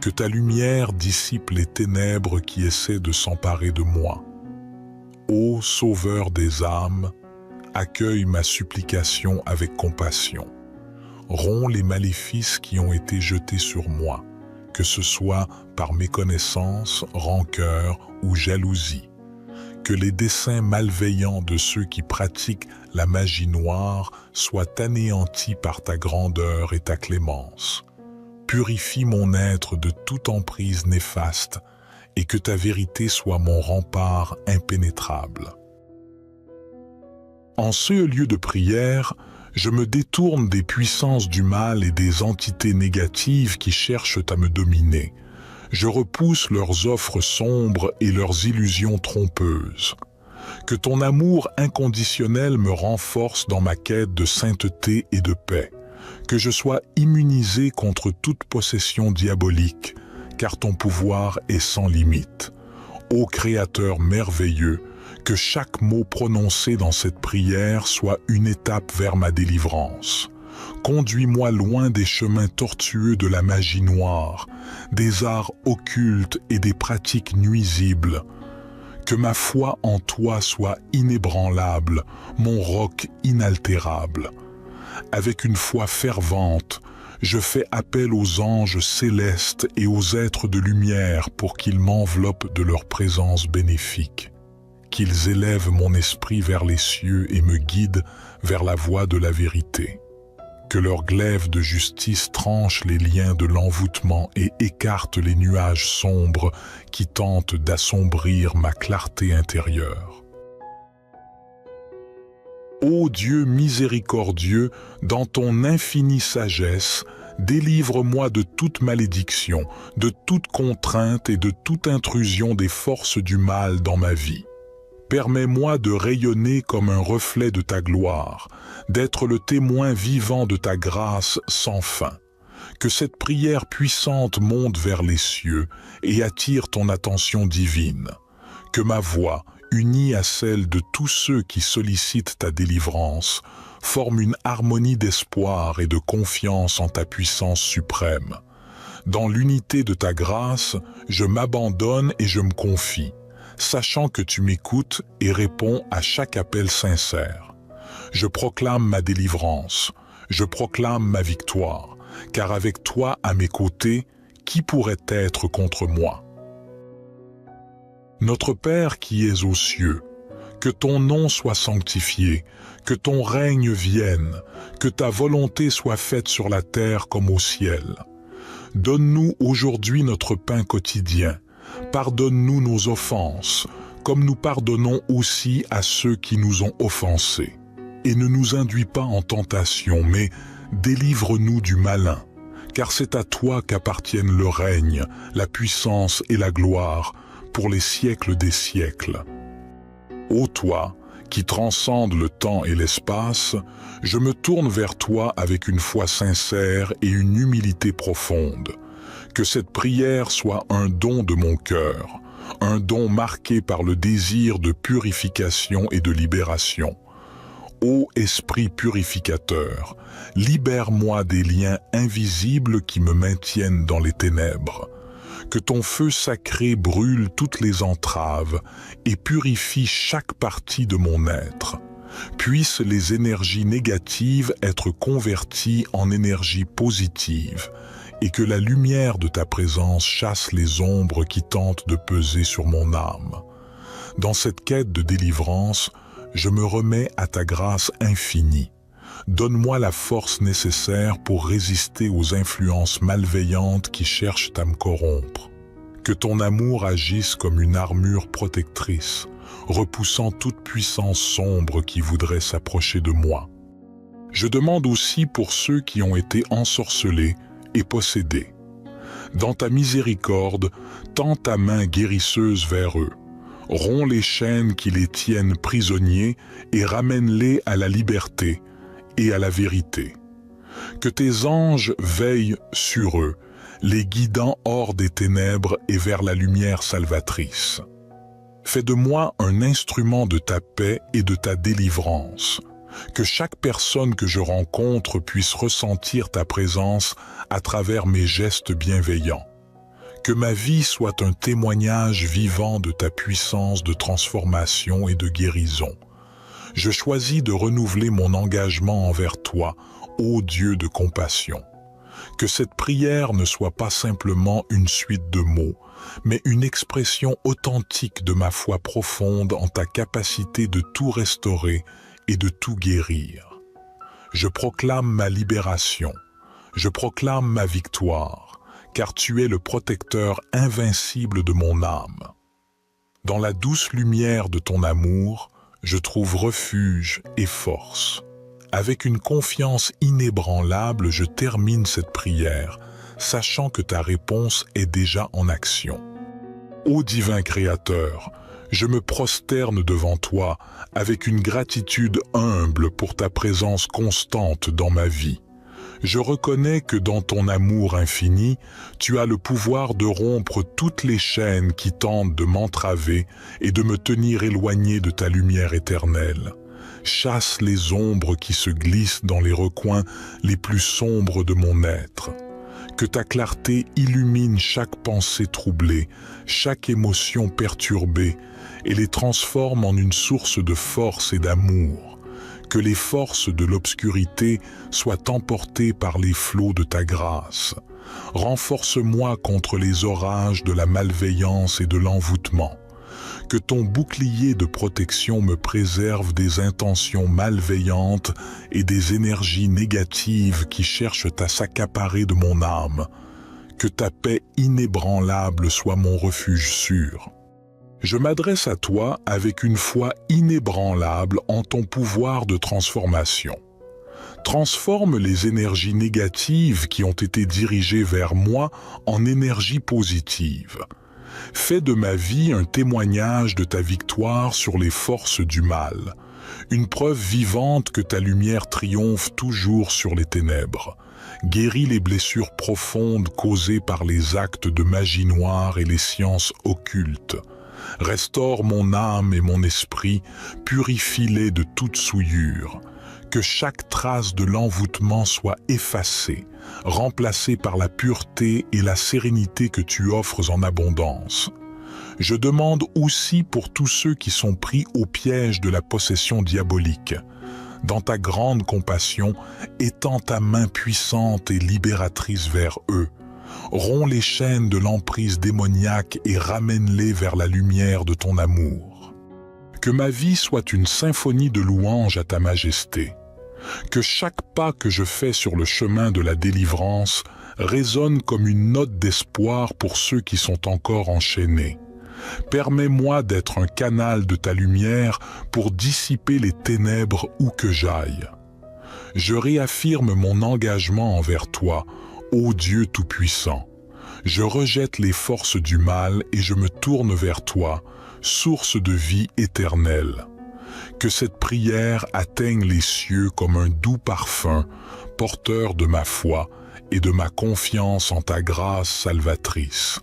[SPEAKER 1] Que ta lumière dissipe les ténèbres qui essaient de s'emparer de moi. Ô Sauveur des âmes, accueille ma supplication avec compassion. Romps les maléfices qui ont été jetés sur moi, que ce soit par méconnaissance, rancœur ou jalousie. Que les desseins malveillants de ceux qui pratiquent la magie noire soient anéantis par ta grandeur et ta clémence. Purifie mon être de toute emprise néfaste et que ta vérité soit mon rempart impénétrable. En ce lieu de prière, je me détourne des puissances du mal et des entités négatives qui cherchent à me dominer. Je repousse leurs offres sombres et leurs illusions trompeuses. Que ton amour inconditionnel me renforce dans ma quête de sainteté et de paix. Que je sois immunisé contre toute possession diabolique, car ton pouvoir est sans limite. Ô Créateur merveilleux, que chaque mot prononcé dans cette prière soit une étape vers ma délivrance. Conduis-moi loin des chemins tortueux de la magie noire, des arts occultes et des pratiques nuisibles. Que ma foi en toi soit inébranlable, mon roc inaltérable. Avec une foi fervente, je fais appel aux anges célestes et aux êtres de lumière pour qu'ils m'enveloppent de leur présence bénéfique. Qu'ils élèvent mon esprit vers les cieux et me guident vers la voie de la vérité. Que leur glaive de justice tranche les liens de l'envoûtement et écarte les nuages sombres qui tentent d'assombrir ma clarté intérieure. Ô Dieu miséricordieux, dans ton infinie sagesse, délivre-moi de toute malédiction, de toute contrainte et de toute intrusion des forces du mal dans ma vie. Permets-moi de rayonner comme un reflet de ta gloire, d'être le témoin vivant de ta grâce sans fin. Que cette prière puissante monte vers les cieux et attire ton attention divine. Que ma voix, unie à celle de tous ceux qui sollicitent ta délivrance, forme une harmonie d'espoir et de confiance en ta puissance suprême. Dans l'unité de ta grâce, je m'abandonne et je me confie, sachant que tu m'écoutes et réponds à chaque appel sincère. Je proclame ma délivrance, je proclame ma victoire, car avec toi à mes côtés, qui pourrait être contre moi? Notre Père qui es aux cieux, que ton nom soit sanctifié, que ton règne vienne, que ta volonté soit faite sur la terre comme au ciel. Donne-nous aujourd'hui notre pain quotidien. Pardonne-nous nos offenses, comme nous pardonnons aussi à ceux qui nous ont offensés. Et ne nous induis pas en tentation, mais délivre-nous du malin, car c'est à toi qu'appartiennent le règne, la puissance et la gloire, pour les siècles des siècles. Ô toi, qui transcende le temps et l'espace, je me tourne vers toi avec une foi sincère et une humilité profonde. Que cette prière soit un don de mon cœur, un don marqué par le désir de purification et de libération. Ô Esprit purificateur, libère-moi des liens invisibles qui me maintiennent dans les ténèbres. Que ton feu sacré brûle toutes les entraves et purifie chaque partie de mon être. Puissent les énergies négatives être converties en énergies positives et que la lumière de ta présence chasse les ombres qui tentent de peser sur mon âme. Dans cette quête de délivrance, je me remets à ta grâce infinie. Donne-moi la force nécessaire pour résister aux influences malveillantes qui cherchent à me corrompre. Que ton amour agisse comme une armure protectrice, repoussant toute puissance sombre qui voudrait s'approcher de moi. Je demande aussi pour ceux qui ont été ensorcelés et possédés. Dans ta miséricorde, tends ta main guérisseuse vers eux. Romps les chaînes qui les tiennent prisonniers et ramène-les à la liberté et à la vérité. Que tes anges veillent sur eux, les guidant hors des ténèbres et vers la lumière salvatrice. Fais de moi un instrument de ta paix et de ta délivrance. Que chaque personne que je rencontre puisse ressentir ta présence à travers mes gestes bienveillants. Que ma vie soit un témoignage vivant de ta puissance de transformation et de guérison. Je choisis de renouveler mon engagement envers toi, ô Dieu de compassion. Que cette prière ne soit pas simplement une suite de mots, mais une expression authentique de ma foi profonde en ta capacité de tout restaurer et de tout guérir. Je proclame ma libération, je proclame ma victoire, car tu es le protecteur invincible de mon âme. Dans la douce lumière de ton amour, je trouve refuge et force. Avec une confiance inébranlable, je termine cette prière, sachant que ta réponse est déjà en action. Ô divin Créateur, je me prosterne devant toi avec une gratitude humble pour ta présence constante dans ma vie. Je reconnais que dans ton amour infini, tu as le pouvoir de rompre toutes les chaînes qui tentent de m'entraver et de me tenir éloigné de ta lumière éternelle. Chasse les ombres qui se glissent dans les recoins les plus sombres de mon être. Que ta clarté illumine chaque pensée troublée, chaque émotion perturbée, et les transforme en une source de force et d'amour. Que les forces de l'obscurité soient emportées par les flots de ta grâce. Renforce-moi contre les orages de la malveillance et de l'envoûtement. Que ton bouclier de protection me préserve des intentions malveillantes et des énergies négatives qui cherchent à s'accaparer de mon âme. Que ta paix inébranlable soit mon refuge sûr. Je m'adresse à toi avec une foi inébranlable en ton pouvoir de transformation. Transforme les énergies négatives qui ont été dirigées vers moi en énergies positives. Fais de ma vie un témoignage de ta victoire sur les forces du mal, une preuve vivante que ta lumière triomphe toujours sur les ténèbres. Guéris les blessures profondes causées par les actes de magie noire et les sciences occultes. Restaure mon âme et mon esprit, purifie-les de toute souillure. Que chaque trace de l'envoûtement soit effacée, remplacée par la pureté et la sérénité que tu offres en abondance. Je demande aussi pour tous ceux qui sont pris au piège de la possession diabolique. Dans ta grande compassion, étends ta main puissante et libératrice vers eux. Romps les chaînes de l'emprise démoniaque et ramène-les vers la lumière de ton amour. Que ma vie soit une symphonie de louanges à ta majesté. Que chaque pas que je fais sur le chemin de la délivrance résonne comme une note d'espoir pour ceux qui sont encore enchaînés. Permets-moi d'être un canal de ta lumière pour dissiper les ténèbres où que j'aille. Je réaffirme mon engagement envers toi, ô Dieu Tout-Puissant. Je rejette les forces du mal et je me tourne vers toi, source de vie éternelle. Que cette prière atteigne les cieux comme un doux parfum, porteur de ma foi et de ma confiance en ta grâce salvatrice.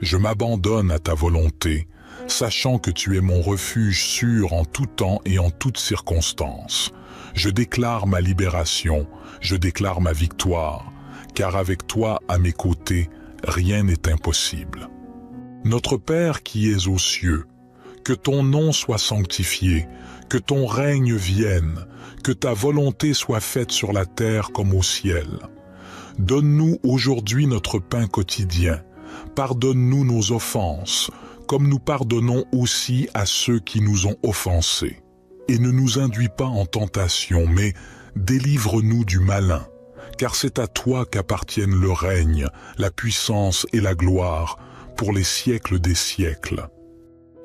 [SPEAKER 1] Je m'abandonne à ta volonté, sachant que tu es mon refuge sûr en tout temps et en toutes circonstances. Je déclare ma libération, je déclare ma victoire, car avec toi à mes côtés, rien n'est impossible. Notre Père qui es aux cieux, que ton nom soit sanctifié, que ton règne vienne, que ta volonté soit faite sur la terre comme au ciel. Donne-nous aujourd'hui notre pain quotidien. Pardonne-nous nos offenses, comme nous pardonnons aussi à ceux qui nous ont offensés. Et ne nous induis pas en tentation, mais délivre-nous du malin, car c'est à toi qu'appartiennent le règne, la puissance et la gloire, pour les siècles des siècles.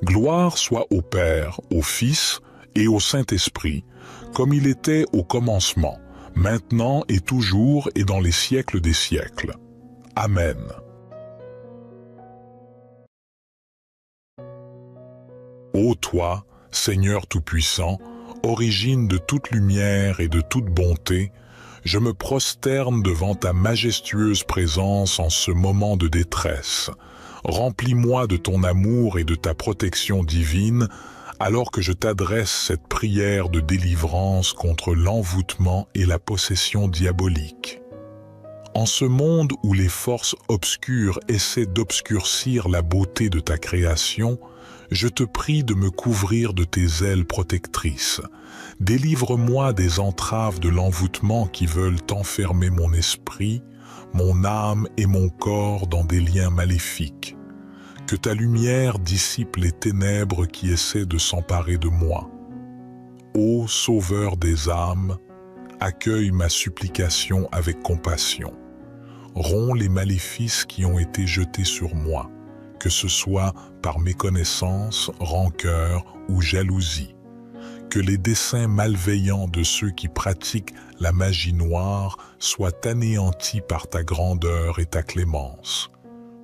[SPEAKER 1] Gloire soit au Père, au Fils et au Saint-Esprit, comme il était au commencement, maintenant et toujours et dans les siècles des siècles. Amen. Ô toi, Seigneur Tout-Puissant, origine de toute lumière et de toute bonté, je me prosterne devant ta majestueuse présence en ce moment de détresse. Remplis-moi de ton amour et de ta protection divine, alors que je t'adresse cette prière de délivrance contre l'envoûtement et la possession diabolique. En ce monde où les forces obscures essaient d'obscurcir la beauté de ta création, je te prie de me couvrir de tes ailes protectrices. Délivre-moi des entraves de l'envoûtement qui veulent enfermer mon esprit, mon âme et mon corps dans des liens maléfiques. Que ta lumière dissipe les ténèbres qui essaient de s'emparer de moi. Ô Sauveur des âmes, accueille ma supplication avec compassion. Romps les maléfices qui ont été jetés sur moi, que ce soit par méconnaissance, rancœur ou jalousie. Que les desseins malveillants de ceux qui pratiquent la magie noire soient anéantis par ta grandeur et ta clémence.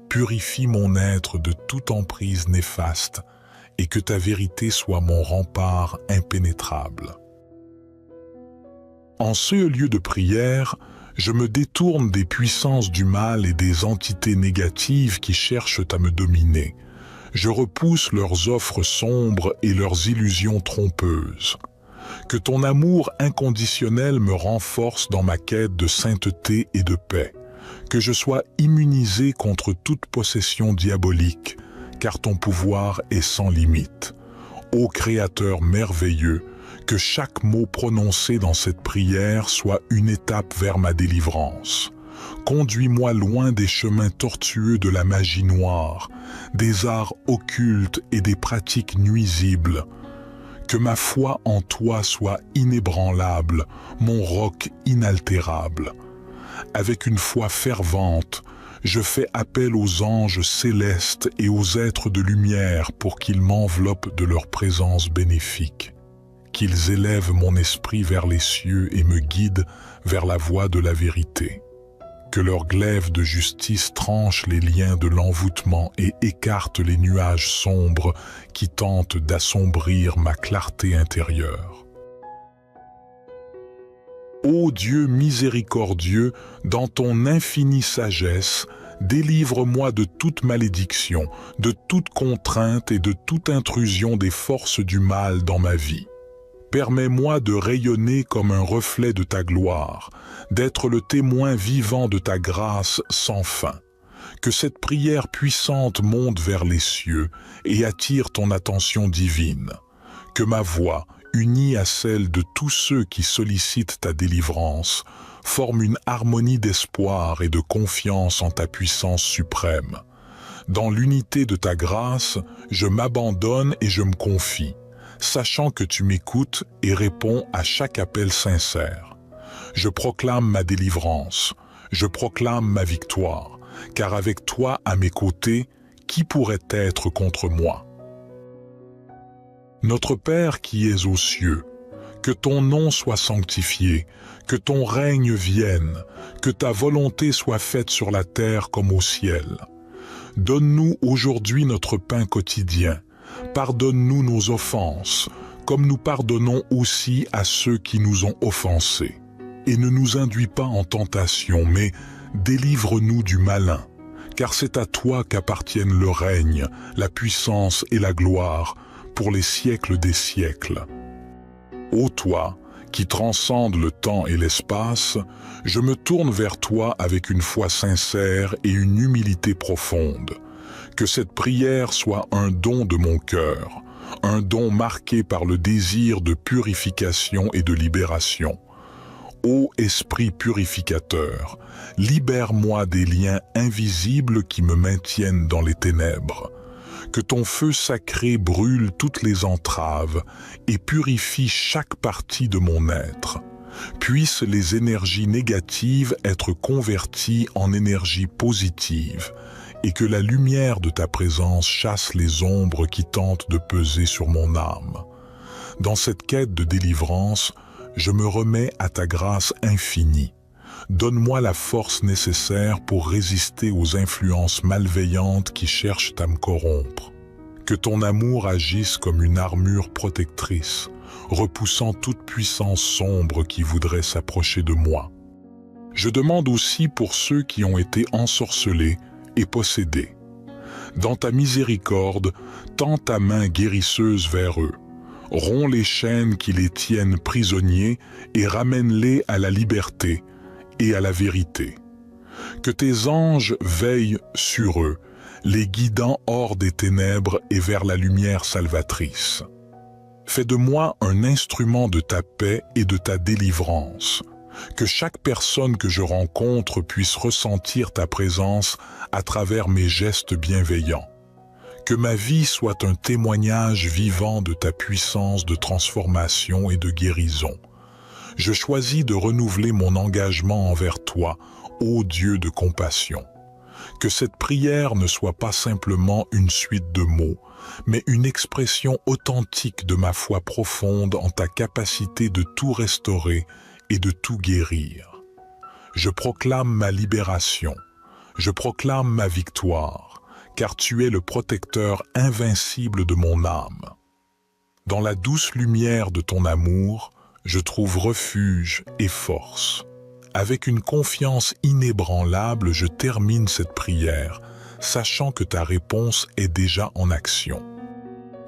[SPEAKER 1] Purifie mon être de toute emprise néfaste et que ta vérité soit mon rempart impénétrable. En ce lieu de prière, je me détourne des puissances du mal et des entités négatives qui cherchent à me dominer. Je repousse leurs offres sombres et leurs illusions trompeuses. Que ton amour inconditionnel me renforce dans ma quête de sainteté et de paix. Que je sois immunisé contre toute possession diabolique, car ton pouvoir est sans limite. Ô Créateur merveilleux, que chaque mot prononcé dans cette prière soit une étape vers ma délivrance. Conduis-moi loin des chemins tortueux de la magie noire, des arts occultes et des pratiques nuisibles. Que ma foi en toi soit inébranlable, mon roc inaltérable. Avec une foi fervente, je fais appel aux anges célestes et aux êtres de lumière pour qu'ils m'enveloppent de leur présence bénéfique. Qu'ils élèvent mon esprit vers les cieux et me guident vers la voie de la vérité. Que leur glaive de justice tranche les liens de l'envoûtement et écarte les nuages sombres qui tentent d'assombrir ma clarté intérieure. Ô Dieu miséricordieux, dans ton infinie sagesse, délivre-moi de toute malédiction, de toute contrainte et de toute intrusion des forces du mal dans ma vie. Permets-moi de rayonner comme un reflet de ta gloire, d'être le témoin vivant de ta grâce sans fin. Que cette prière puissante monte vers les cieux et attire ton attention divine. Que ma voix, unie à celle de tous ceux qui sollicitent ta délivrance, forme une harmonie d'espoir et de confiance en ta puissance suprême. Dans l'unité de ta grâce, je m'abandonne et je me confie, sachant que tu m'écoutes et réponds à chaque appel sincère. Je proclame ma délivrance, je proclame ma victoire, car avec toi à mes côtés, qui pourrait être contre moi? Notre Père qui es aux cieux, que ton nom soit sanctifié, que ton règne vienne, que ta volonté soit faite sur la terre comme au ciel. Donne-nous aujourd'hui notre pain quotidien. Pardonne-nous nos offenses, comme nous pardonnons aussi à ceux qui nous ont offensés. Et ne nous induis pas en tentation, mais délivre-nous du malin, car c'est à toi qu'appartiennent le règne, la puissance et la gloire, pour les siècles des siècles. Ô toi, qui transcende le temps et l'espace, je me tourne vers toi avec une foi sincère et une humilité profonde. Que cette prière soit un don de mon cœur, un don marqué par le désir de purification et de libération. Ô Esprit purificateur, libère-moi des liens invisibles qui me maintiennent dans les ténèbres. Que ton feu sacré brûle toutes les entraves et purifie chaque partie de mon être. Puissent les énergies négatives être converties en énergies positives et que la lumière de ta présence chasse les ombres qui tentent de peser sur mon âme. Dans cette quête de délivrance, je me remets à ta grâce infinie. Donne-moi la force nécessaire pour résister aux influences malveillantes qui cherchent à me corrompre. Que ton amour agisse comme une armure protectrice, repoussant toute puissance sombre qui voudrait s'approcher de moi. Je demande aussi pour ceux qui ont été ensorcelés et possédés. Dans ta miséricorde, tends ta main guérisseuse vers eux. Romps les chaînes qui les tiennent prisonniers et ramène-les à la liberté et à la vérité. Que tes anges veillent sur eux, les guidant hors des ténèbres et vers la lumière salvatrice. Fais de moi un instrument de ta paix et de ta délivrance. Que chaque personne que je rencontre puisse ressentir ta présence à travers mes gestes bienveillants. Que ma vie soit un témoignage vivant de ta puissance de transformation et de guérison. Je choisis de renouveler mon engagement envers toi, ô Dieu de compassion. Que cette prière ne soit pas simplement une suite de mots, mais une expression authentique de ma foi profonde en ta capacité de tout restaurer et de tout guérir. Je proclame ma libération, je proclame ma victoire, car tu es le protecteur invincible de mon âme. Dans la douce lumière de ton amour, je trouve refuge et force. Avec une confiance inébranlable, je termine cette prière, sachant que ta réponse est déjà en action.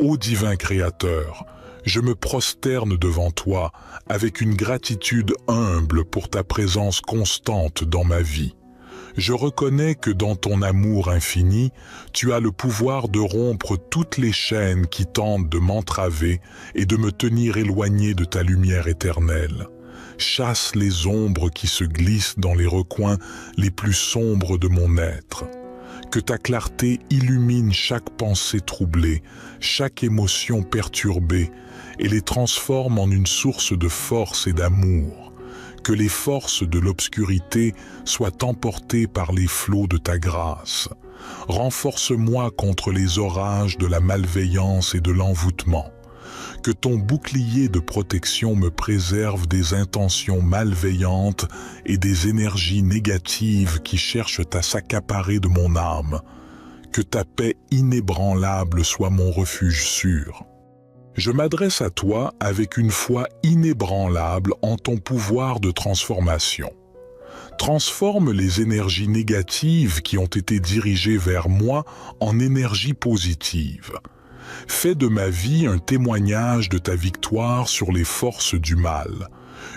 [SPEAKER 1] Ô divin Créateur, je me prosterne devant toi avec une gratitude humble pour ta présence constante dans ma vie. Je reconnais que dans ton amour infini, tu as le pouvoir de rompre toutes les chaînes qui tentent de m'entraver et de me tenir éloigné de ta lumière éternelle. Chasse les ombres qui se glissent dans les recoins les plus sombres de mon être. Que ta clarté illumine chaque pensée troublée, chaque émotion perturbée, et les transforme en une source de force et d'amour. Que les forces de l'obscurité soient emportées par les flots de ta grâce. Renforce-moi contre les orages de la malveillance et de l'envoûtement. Que ton bouclier de protection me préserve des intentions malveillantes et des énergies négatives qui cherchent à s'accaparer de mon âme. Que ta paix inébranlable soit mon refuge sûr. Je m'adresse à toi avec une foi inébranlable en ton pouvoir de transformation. Transforme les énergies négatives qui ont été dirigées vers moi en énergies positives. Fais de ma vie un témoignage de ta victoire sur les forces du mal,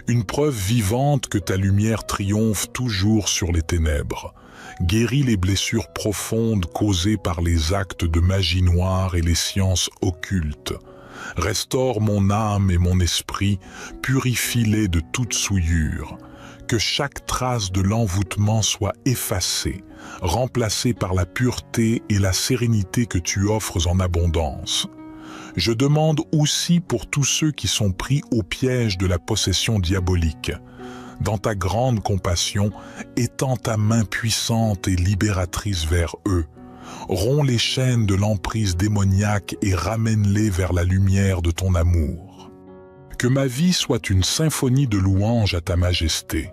[SPEAKER 1] une preuve vivante que ta lumière triomphe toujours sur les ténèbres. Guéris les blessures profondes causées par les actes de magie noire et les sciences occultes. Restaure mon âme et mon esprit, purifie-les de toute souillure. Que chaque trace de l'envoûtement soit effacée, remplacée par la pureté et la sérénité que tu offres en abondance. Je demande aussi pour tous ceux qui sont pris au piège de la possession diabolique. Dans ta grande compassion, étends ta main puissante et libératrice vers eux. Romps les chaînes de l'emprise démoniaque et ramène-les vers la lumière de ton amour. Que ma vie soit une symphonie de louanges à ta majesté.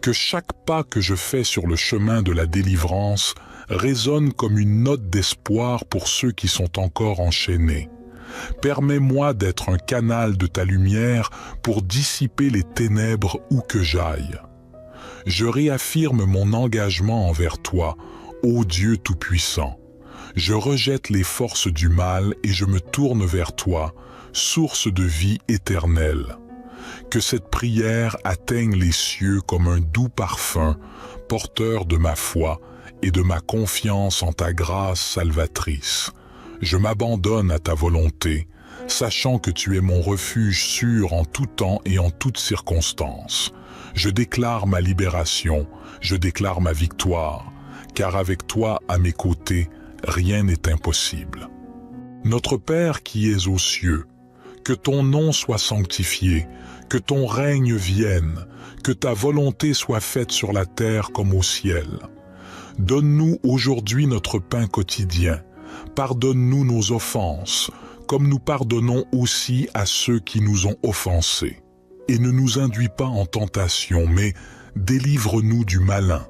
[SPEAKER 1] Que chaque pas que je fais sur le chemin de la délivrance résonne comme une note d'espoir pour ceux qui sont encore enchaînés. Permets-moi d'être un canal de ta lumière pour dissiper les ténèbres où que j'aille. Je réaffirme mon engagement envers toi, ô Dieu Tout-Puissant. Je rejette les forces du mal et je me tourne vers toi, source de vie éternelle. Que cette prière atteigne les cieux comme un doux parfum, porteur de ma foi et de ma confiance en ta grâce salvatrice. Je m'abandonne à ta volonté, sachant que tu es mon refuge sûr en tout temps et en toutes circonstances. Je déclare ma libération, je déclare ma victoire, car avec toi à mes côtés, rien n'est impossible. Notre Père qui es aux cieux, que ton nom soit sanctifié, que ton règne vienne, que ta volonté soit faite sur la terre comme au ciel. Donne-nous aujourd'hui notre pain quotidien. Pardonne-nous nos offenses, comme nous pardonnons aussi à ceux qui nous ont offensés. Et ne nous induis pas en tentation, mais délivre-nous du malin,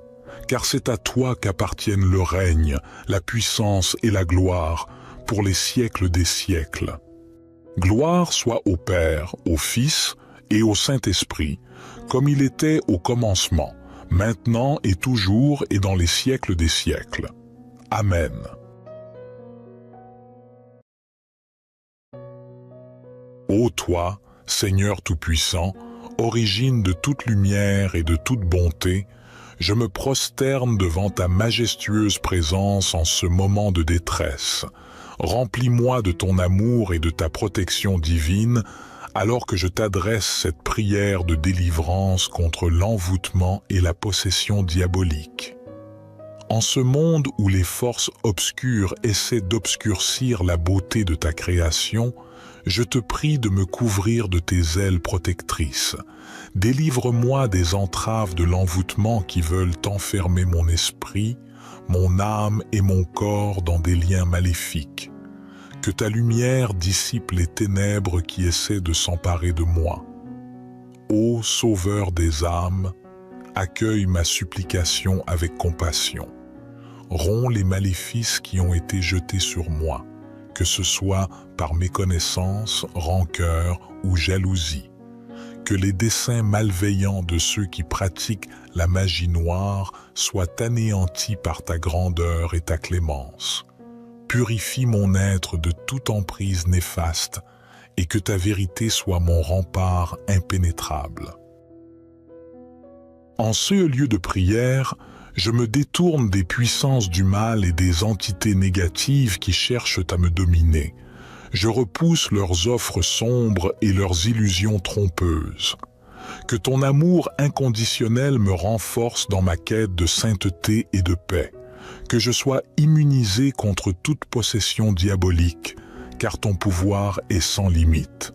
[SPEAKER 1] car c'est à toi qu'appartiennent le règne, la puissance et la gloire, pour les siècles des siècles. Gloire soit au Père, au Fils et au Saint-Esprit, comme il était au commencement, maintenant et toujours et dans les siècles des siècles. Amen. Ô toi, Seigneur Tout-Puissant, origine de toute lumière et de toute bonté, je me prosterne devant ta majestueuse présence en ce moment de détresse. Remplis-moi de ton amour et de ta protection divine, alors que je t'adresse cette prière de délivrance contre l'envoûtement et la possession diabolique. En ce monde où les forces obscures essaient d'obscurcir la beauté de ta création, je te prie de me couvrir de tes ailes protectrices. Délivre-moi des entraves de l'envoûtement qui veulent enfermer mon esprit, mon âme et mon corps dans des liens maléfiques. Que ta lumière dissipe les ténèbres qui essaient de s'emparer de moi. Ô Sauveur des âmes, accueille ma supplication avec compassion. Romps les maléfices qui ont été jetés sur moi, que ce soit par méconnaissance, rancœur ou jalousie. Que les desseins malveillants de ceux qui pratiquent la magie noire soient anéantis par ta grandeur et ta clémence. Purifie mon être de toute emprise néfaste et que ta vérité soit mon rempart impénétrable. En ce lieu de prière, je me détourne des puissances du mal et des entités négatives qui cherchent à me dominer. Je repousse leurs offres sombres et leurs illusions trompeuses. Que ton amour inconditionnel me renforce dans ma quête de sainteté et de paix. Que je sois immunisé contre toute possession diabolique, car ton pouvoir est sans limite.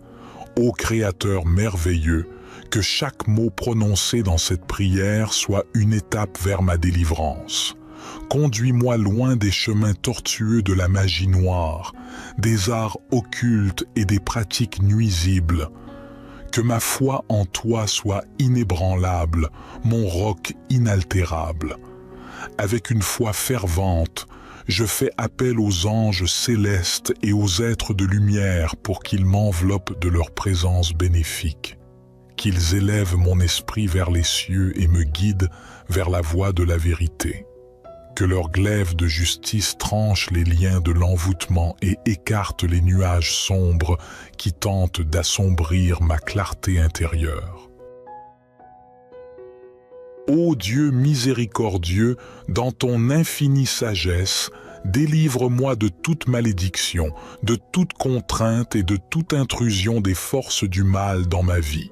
[SPEAKER 1] Ô Créateur merveilleux, que chaque mot prononcé dans cette prière soit une étape vers ma délivrance. Conduis-moi loin des chemins tortueux de la magie noire, des arts occultes et des pratiques nuisibles. Que ma foi en toi soit inébranlable, mon roc inaltérable. Avec une foi fervente, je fais appel aux anges célestes et aux êtres de lumière pour qu'ils m'enveloppent de leur présence bénéfique. Qu'ils élèvent mon esprit vers les cieux et me guident vers la voie de la vérité. Que leur glaive de justice tranche les liens de l'envoûtement et écarte les nuages sombres qui tentent d'assombrir ma clarté intérieure. Ô Dieu miséricordieux, dans ton infinie sagesse, délivre-moi de toute malédiction, de toute contrainte et de toute intrusion des forces du mal dans ma vie.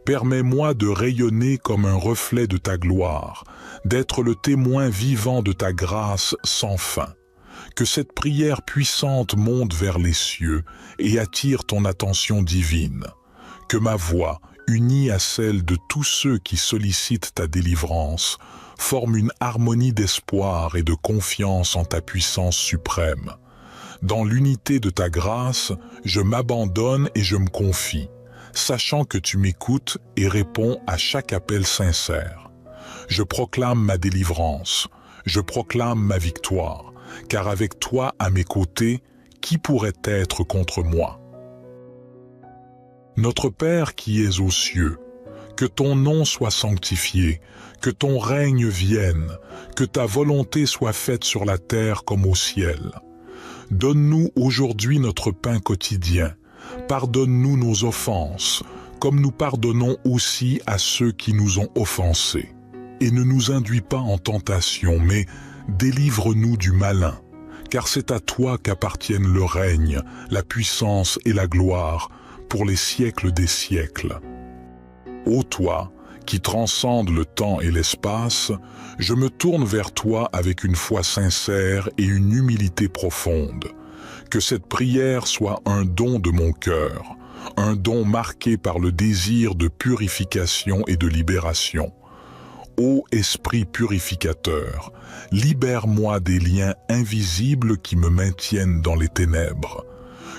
[SPEAKER 1] Permets-moi de rayonner comme un reflet de ta gloire, d'être le témoin vivant de ta grâce sans fin. Que cette prière puissante monte vers les cieux et attire ton attention divine. Que ma voix, unie à celle de tous ceux qui sollicitent ta délivrance, forment une harmonie d'espoir et de confiance en ta puissance suprême. Dans l'unité de ta grâce, je m'abandonne et je me confie, sachant que tu m'écoutes et réponds à chaque appel sincère. Je proclame ma délivrance, je proclame ma victoire, car avec toi à mes côtés, qui pourrait être contre moi? Notre Père qui es aux cieux, que ton nom soit sanctifié, que ton règne vienne, que ta volonté soit faite sur la terre comme au ciel. Donne-nous aujourd'hui notre pain quotidien. Pardonne-nous nos offenses, comme nous pardonnons aussi à ceux qui nous ont offensés. Et ne nous induis pas en tentation, mais délivre-nous du malin, car c'est à toi qu'appartiennent le règne, la puissance et la gloire, pour les siècles des siècles. Ô toi, qui transcende le temps et l'espace, je me tourne vers toi avec une foi sincère et une humilité profonde. Que cette prière soit un don de mon cœur, un don marqué par le désir de purification et de libération. Ô Esprit purificateur, libère-moi des liens invisibles qui me maintiennent dans les ténèbres.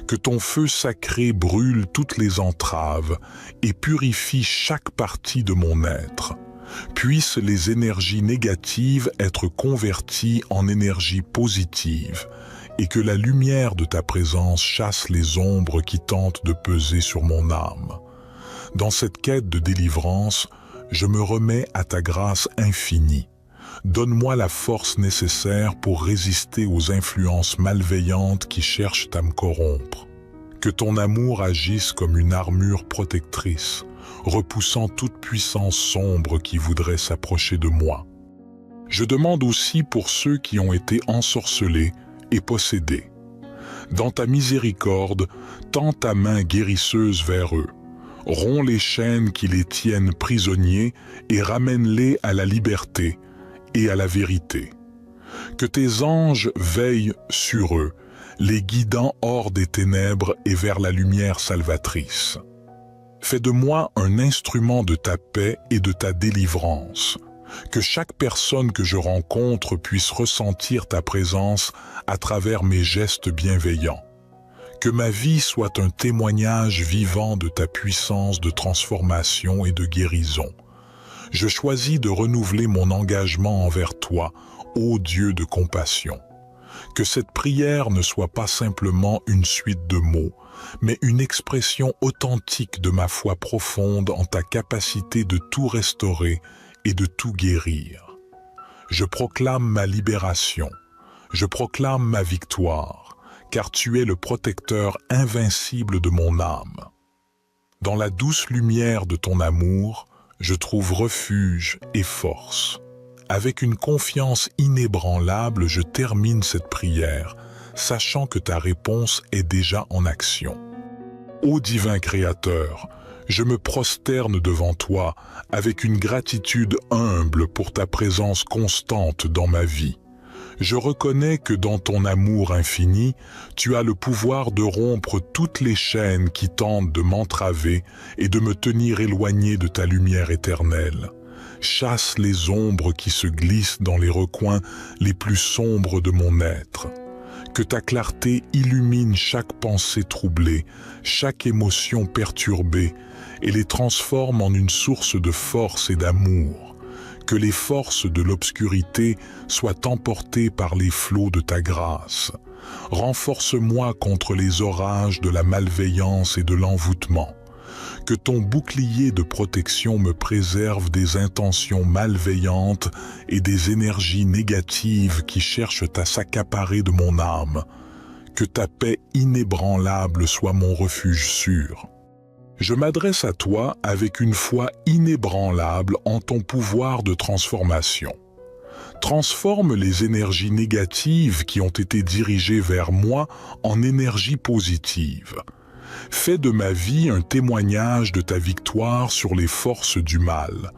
[SPEAKER 1] Que ton feu sacré brûle toutes les entraves et purifie chaque partie de mon être. Puissent les énergies négatives être converties en énergies positives et que la lumière de ta présence chasse les ombres qui tentent de peser sur mon âme. Dans cette quête de délivrance, je me remets à ta grâce infinie. Donne-moi la force nécessaire pour résister aux influences malveillantes qui cherchent à me corrompre. Que ton amour agisse comme une armure protectrice, repoussant toute puissance sombre qui voudrait s'approcher de moi. Je demande aussi pour ceux qui ont été ensorcelés et possédés. Dans ta miséricorde, tends ta main guérisseuse vers eux. Romps les chaînes qui les tiennent prisonniers et ramène-les à la liberté et à la vérité. Que tes anges veillent sur eux, les guidant hors des ténèbres et vers la lumière salvatrice. Fais de moi un instrument de ta paix et de ta délivrance. Que chaque personne que je rencontre puisse ressentir ta présence à travers mes gestes bienveillants. Que ma vie soit un témoignage vivant de ta puissance de transformation et de guérison. Je choisis de renouveler mon engagement envers toi, ô Dieu de compassion. Que cette prière ne soit pas simplement une suite de mots, mais une expression authentique de ma foi profonde en ta capacité de tout restaurer et de tout guérir. Je proclame ma libération, je proclame ma victoire, car tu es le protecteur invincible de mon âme. Dans la douce lumière de ton amour, je trouve refuge et force. Avec une confiance inébranlable, je termine cette prière, sachant que ta réponse est déjà en action. Ô divin Créateur, je me prosterne devant toi avec une gratitude humble pour ta présence constante dans ma vie. Je reconnais que dans ton amour infini, tu as le pouvoir de rompre toutes les chaînes qui tentent de m'entraver et de me tenir éloigné de ta lumière éternelle. Chasse les ombres qui se glissent dans les recoins les plus sombres de mon être. Que ta clarté illumine chaque pensée troublée, chaque émotion perturbée, et les transforme en une source de force et d'amour. Que les forces de l'obscurité soient emportées par les flots de ta grâce. Renforce-moi contre les orages de la malveillance et de l'envoûtement. Que ton bouclier de protection me préserve des intentions malveillantes et des énergies négatives qui cherchent à s'accaparer de mon âme. Que ta paix inébranlable soit mon refuge sûr. Je m'adresse à toi avec une foi inébranlable en ton pouvoir de transformation. Transforme les énergies négatives qui ont été dirigées vers moi en énergies positives. Fais de ma vie un témoignage de ta victoire sur les forces du mal,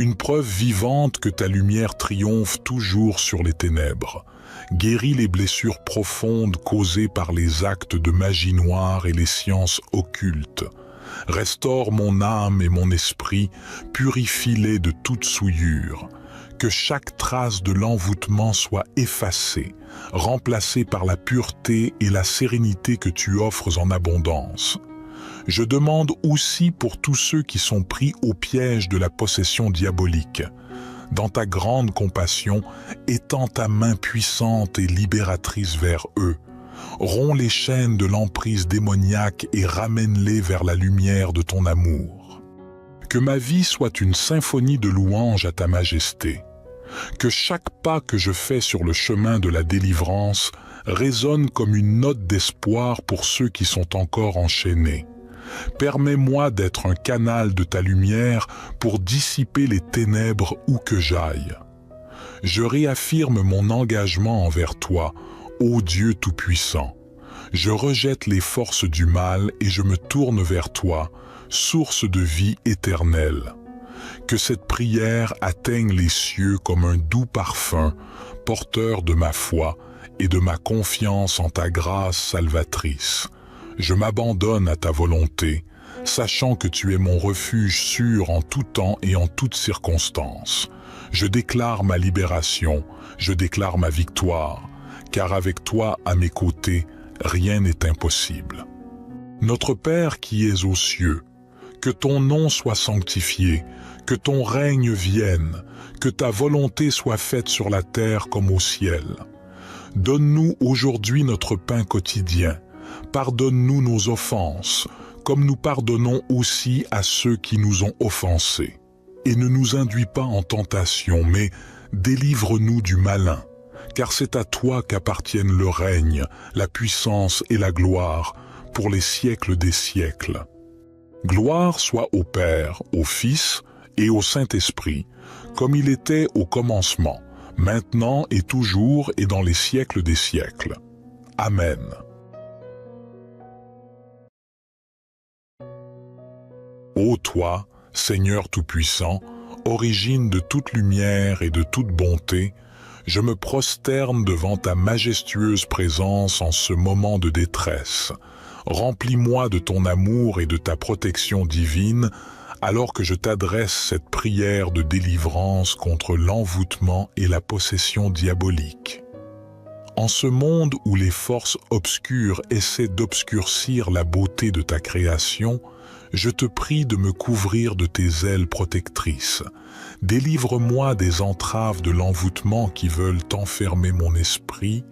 [SPEAKER 1] une preuve vivante que ta lumière triomphe toujours sur les ténèbres. Guéris les blessures profondes causées par les actes de magie noire et les sciences occultes. Restaure mon âme et mon esprit, purifie-les de toute souillure. que chaque trace de l'envoûtement soit effacée, remplacée par la pureté et la sérénité que tu offres en abondance. Je demande aussi pour tous ceux qui sont pris au piège de la possession diabolique. Dans ta grande compassion, étends ta main puissante et libératrice vers eux. Romps les chaînes de l'emprise démoniaque et ramène-les vers la lumière de ton amour. Que ma vie soit une symphonie de louanges à ta majesté. Que chaque pas que je fais sur le chemin de la délivrance résonne comme une note d'espoir pour ceux qui sont encore enchaînés. Permets-moi d'être un canal de ta lumière pour dissiper les ténèbres où que j'aille. Je réaffirme mon engagement envers toi, ô Dieu Tout-Puissant. Je rejette les forces du mal et je me tourne vers toi, source de vie éternelle. Que cette prière atteigne les cieux comme un doux parfum, porteur de ma foi et de ma confiance en ta grâce salvatrice. Je m'abandonne à ta volonté, sachant que tu es mon refuge sûr en tout temps et en toutes circonstances. Je déclare ma libération, je déclare ma victoire, car avec toi à mes côtés, rien n'est impossible. Notre Père qui es aux cieux, que ton nom soit sanctifié, que ton règne vienne, que ta volonté soit faite sur la terre comme au ciel. Donne-nous aujourd'hui notre pain quotidien. Pardonne-nous nos offenses, comme nous pardonnons aussi à ceux qui nous ont offensés. Et ne nous induis pas en tentation, mais délivre-nous du malin, car c'est à toi qu'appartiennent le règne, la puissance et la gloire, pour les siècles des siècles. Gloire soit au Père, au Fils et au Saint-Esprit, comme il était au commencement, maintenant et toujours et dans les siècles des siècles. Amen. Ô toi, Seigneur Tout-Puissant, origine de toute lumière et de toute bonté, je me prosterne devant ta majestueuse présence en ce moment de détresse. Remplis-moi de ton amour et de ta protection divine, alors que je t'adresse cette prière de délivrance contre l'envoûtement et la possession diabolique. En ce monde où les forces obscures essaient d'obscurcir la beauté de ta création, je te prie de me couvrir de tes ailes protectrices. Délivre-moi des entraves de l'envoûtement qui veulent enfermer mon esprit,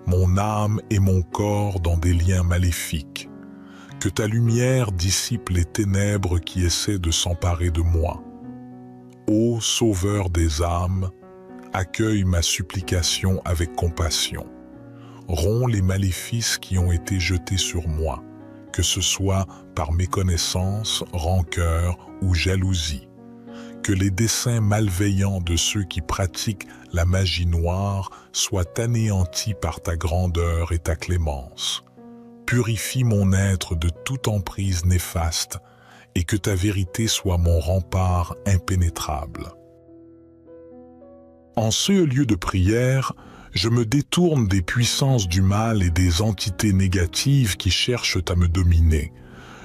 [SPEAKER 1] mon âme et mon corps dans des liens maléfiques. Que ta lumière dissipe les ténèbres qui essaient de s'emparer de moi. Ô Sauveur des âmes, accueille ma supplication avec compassion. Romps les maléfices qui ont été jetés sur moi, que ce soit par méconnaissance, rancœur ou jalousie. Que les desseins malveillants de ceux qui pratiquent la magie noire soient anéantis par ta grandeur et ta clémence. Purifie mon être de toute emprise néfaste et que ta vérité soit mon rempart impénétrable. En ce lieu de prière, je me détourne des puissances du mal et des entités négatives qui cherchent à me dominer.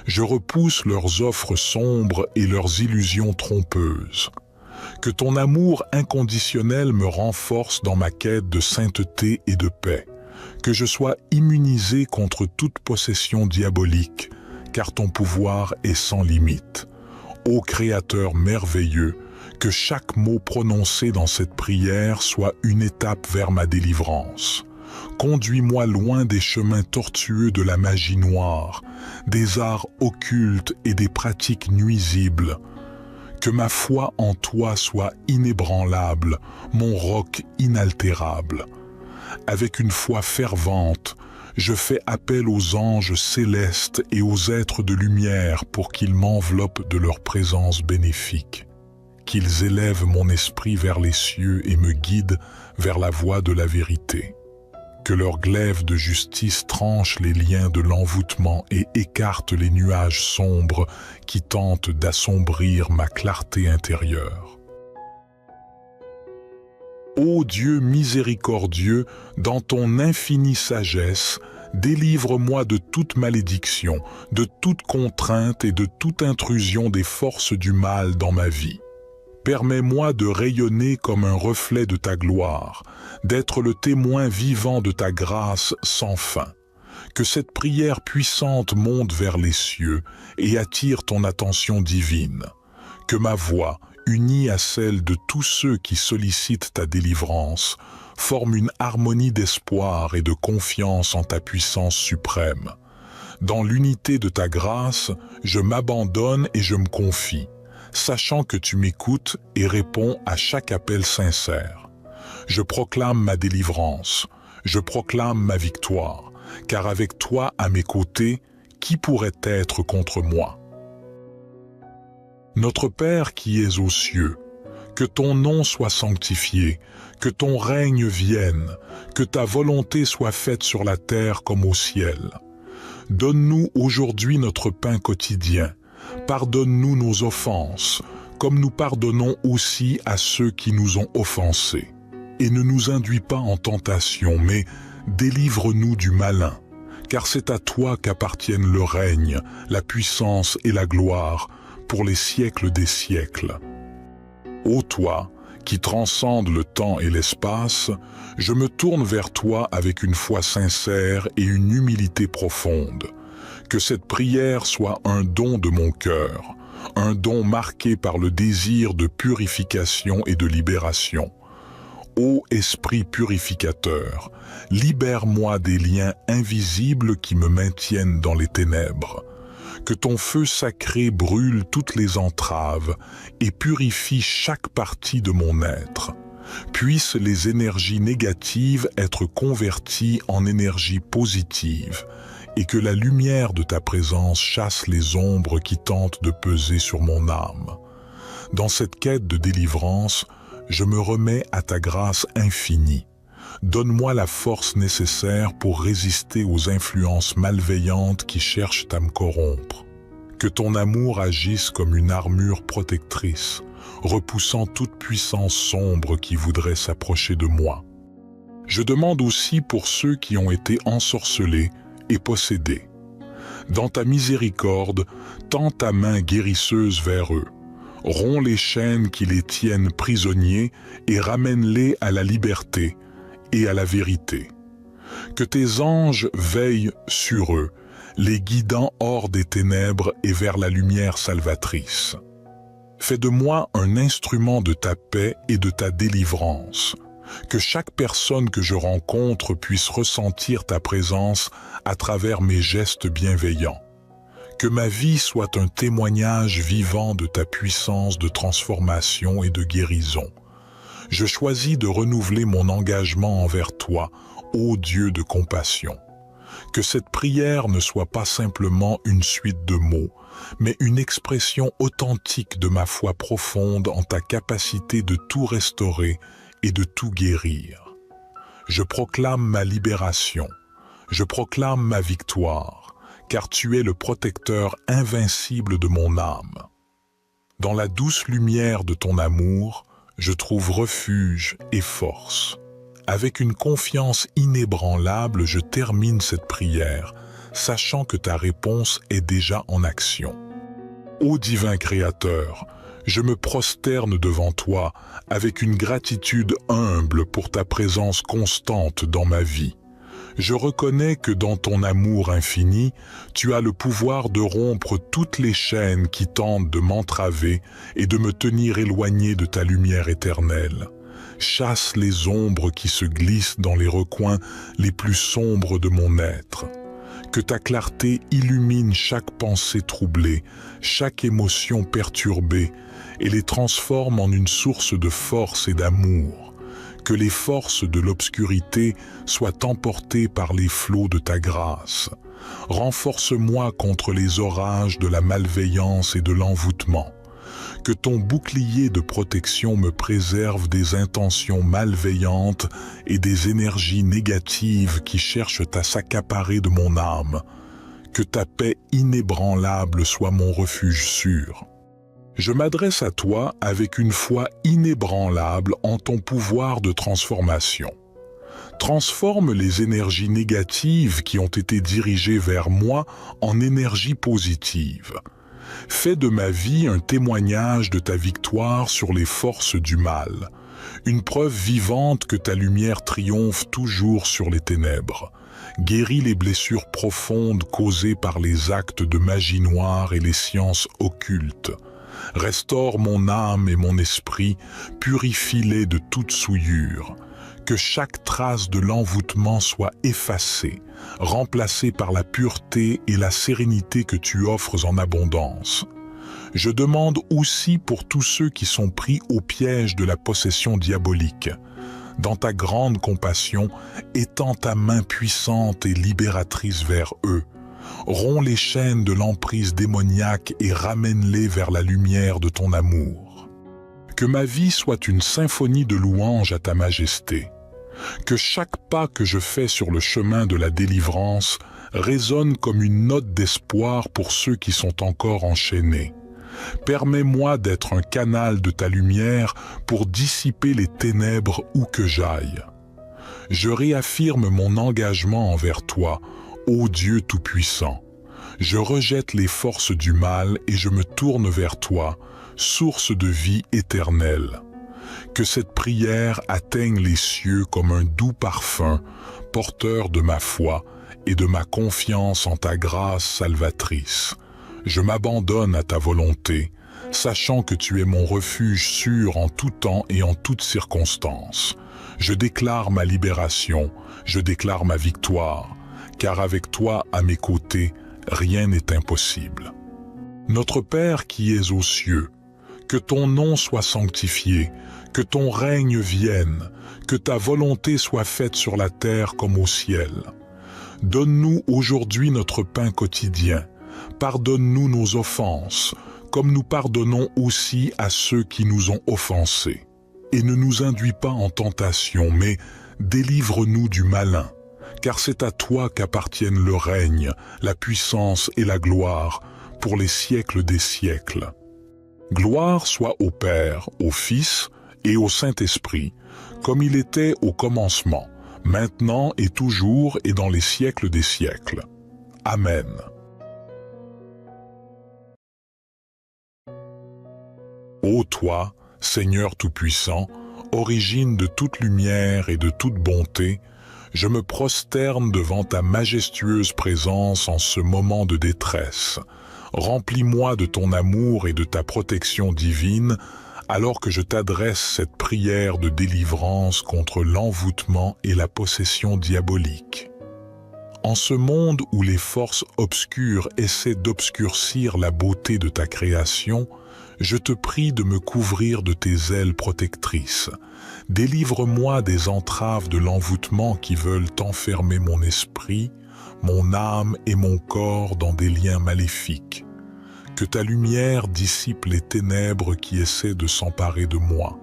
[SPEAKER 1] Je repousse leurs offres sombres et leurs illusions trompeuses. Que ton amour inconditionnel me renforce dans ma quête de sainteté et de paix. Que je sois immunisé contre toute possession diabolique, car ton pouvoir est sans limite. Ô Créateur merveilleux, que chaque mot prononcé dans cette prière soit une étape vers ma délivrance. Conduis-moi loin des chemins tortueux de la magie noire, des arts occultes et des pratiques nuisibles. Que ma foi en toi soit inébranlable, mon roc inaltérable. Avec une foi fervente, je fais appel aux anges célestes et aux êtres de lumière pour qu'ils m'enveloppent de leur présence bénéfique. Qu'ils élèvent mon esprit vers les cieux et me guident vers la voie de la vérité. Que leur glaive de justice tranche les liens de l'envoûtement et écarte les nuages sombres qui tentent d'assombrir ma clarté intérieure. Ô Dieu miséricordieux, dans ton infinie sagesse, délivre-moi de toute malédiction, de toute contrainte et de toute intrusion des forces du mal dans ma vie. Permets-moi de rayonner comme un reflet de ta gloire, d'être le témoin vivant de ta grâce sans fin. Que cette prière puissante monte vers les cieux et attire ton attention divine. Que ma voix, unie à celle de tous ceux qui sollicitent ta délivrance, forme une harmonie d'espoir et de confiance en ta puissance suprême. Dans l'unité de ta grâce, je m'abandonne et je me confie, sachant que tu m'écoutes et réponds à chaque appel sincère. Je proclame ma délivrance, je proclame ma victoire, car avec toi à mes côtés, qui pourrait être contre moi? Notre Père qui es aux cieux, que ton nom soit sanctifié, que ton règne vienne, que ta volonté soit faite sur la terre comme au ciel. Donne-nous aujourd'hui notre pain quotidien. Pardonne-nous nos offenses, comme nous pardonnons aussi à ceux qui nous ont offensés. Et ne nous induis pas en tentation, mais délivre-nous du malin, car c'est à toi qu'appartiennent le règne, la puissance et la gloire, pour les siècles des siècles. Ô toi, qui transcende le temps et l'espace, je me tourne vers toi avec une foi sincère et une humilité profonde. Que cette prière soit un don de mon cœur, un don marqué par le désir de purification et de libération. Ô Esprit purificateur, libère-moi des liens invisibles qui me maintiennent dans les ténèbres. Que ton feu sacré brûle toutes les entraves et purifie chaque partie de mon être. Puissent les énergies négatives être converties en énergies positives et que la lumière de ta présence chasse les ombres qui tentent de peser sur mon âme. Dans cette quête de délivrance, je me remets à ta grâce infinie. Donne-moi la force nécessaire pour résister aux influences malveillantes qui cherchent à me corrompre. Que ton amour agisse comme une armure protectrice, repoussant toute puissance sombre qui voudrait s'approcher de moi. Je demande aussi pour ceux qui ont été ensorcelés et possédés. Dans ta miséricorde, tends ta main guérisseuse vers eux. Romps les chaînes qui les tiennent prisonniers et ramène-les à la liberté et à la vérité. Que tes anges veillent sur eux, les guidant hors des ténèbres et vers la lumière salvatrice. Fais de moi un instrument de ta paix et de ta délivrance. Que chaque personne que je rencontre puisse ressentir ta présence à travers mes gestes bienveillants. Que ma vie soit un témoignage vivant de ta puissance de transformation et de guérison. Je choisis de renouveler mon engagement envers toi, ô Dieu de compassion. Que cette prière ne soit pas simplement une suite de mots, mais une expression authentique de ma foi profonde en ta capacité de tout restaurer et de tout guérir. Je proclame ma libération, je proclame ma victoire, car tu es le protecteur invincible de mon âme. Dans la douce lumière de ton amour, je trouve refuge et force. Avec une confiance inébranlable, je termine cette prière, sachant que ta réponse est déjà en action. Ô divin Créateur, je me prosterne devant toi avec une gratitude humble pour ta présence constante dans ma vie. Je reconnais que dans ton amour infini, tu as le pouvoir de rompre toutes les chaînes qui tentent de m'entraver et de me tenir éloigné de ta lumière éternelle. Chasse les ombres qui se glissent dans les recoins les plus sombres de mon être. Que ta clarté illumine chaque pensée troublée, chaque émotion perturbée, et les transforme en une source de force et d'amour. Que les forces de l'obscurité soient emportées par les flots de ta grâce. Renforce-moi contre les orages de la malveillance et de l'envoûtement. Que ton bouclier de protection me préserve des intentions malveillantes et des énergies négatives qui cherchent à s'accaparer de mon âme. Que ta paix inébranlable soit mon refuge sûr. Je m'adresse à toi avec une foi inébranlable en ton pouvoir de transformation. Transforme les énergies négatives qui ont été dirigées vers moi en énergies positives. Fais de ma vie un témoignage de ta victoire sur les forces du mal, une preuve vivante que ta lumière triomphe toujours sur les ténèbres. Guéris les blessures profondes causées par les actes de magie noire et les sciences occultes. Restaure mon âme et mon esprit, purifie-les de toute souillure. Que chaque trace de l'envoûtement soit effacée, remplacée par la pureté et la sérénité que tu offres en abondance. Je demande aussi pour tous ceux qui sont pris au piège de la possession diabolique. Dans ta grande compassion, étends ta main puissante et libératrice vers eux. Romps les chaînes de l'emprise démoniaque et ramène-les vers la lumière de ton amour. Que ma vie soit une symphonie de louanges à ta majesté. Que chaque pas que je fais sur le chemin de la délivrance résonne comme une note d'espoir pour ceux qui sont encore enchaînés. Permets-moi d'être un canal de ta lumière pour dissiper les ténèbres où que j'aille. Je réaffirme mon engagement envers toi, ô Dieu Tout-Puissant. Je rejette les forces du mal et je me tourne vers toi, source de vie éternelle. Que cette prière atteigne les cieux comme un doux parfum, porteur de ma foi et de ma confiance en ta grâce salvatrice. Je m'abandonne à ta volonté, sachant que tu es mon refuge sûr en tout temps et en toutes circonstances. Je déclare ma libération, je déclare ma victoire, car avec toi à mes côtés, rien n'est impossible. Notre Père qui es aux cieux, que ton nom soit sanctifié, que ton règne vienne, que ta volonté soit faite sur la terre comme au ciel. Donne-nous aujourd'hui notre pain quotidien. Pardonne-nous nos offenses, comme nous pardonnons aussi à ceux qui nous ont offensés. Et ne nous induis pas en tentation, mais délivre-nous du malin, car c'est à toi qu'appartiennent le règne, la puissance et la gloire, pour les siècles des siècles. Gloire soit au Père, au Fils et au Saint-Esprit, comme il était au commencement, maintenant et toujours et dans les siècles des siècles. Amen. Ô toi, Seigneur Tout-Puissant, origine de toute lumière et de toute bonté, je me prosterne devant ta majestueuse présence en ce moment de détresse. Remplis-moi de ton amour et de ta protection divine, alors que je t'adresse cette prière de délivrance contre l'envoûtement et la possession diabolique. En ce monde où les forces obscures essaient d'obscurcir la beauté de ta création, je te prie de me couvrir de tes ailes protectrices. Délivre-moi des entraves de l'envoûtement qui veulent enfermer mon esprit, mon âme et mon corps dans des liens maléfiques. Que ta lumière dissipe les ténèbres qui essaient de s'emparer de moi.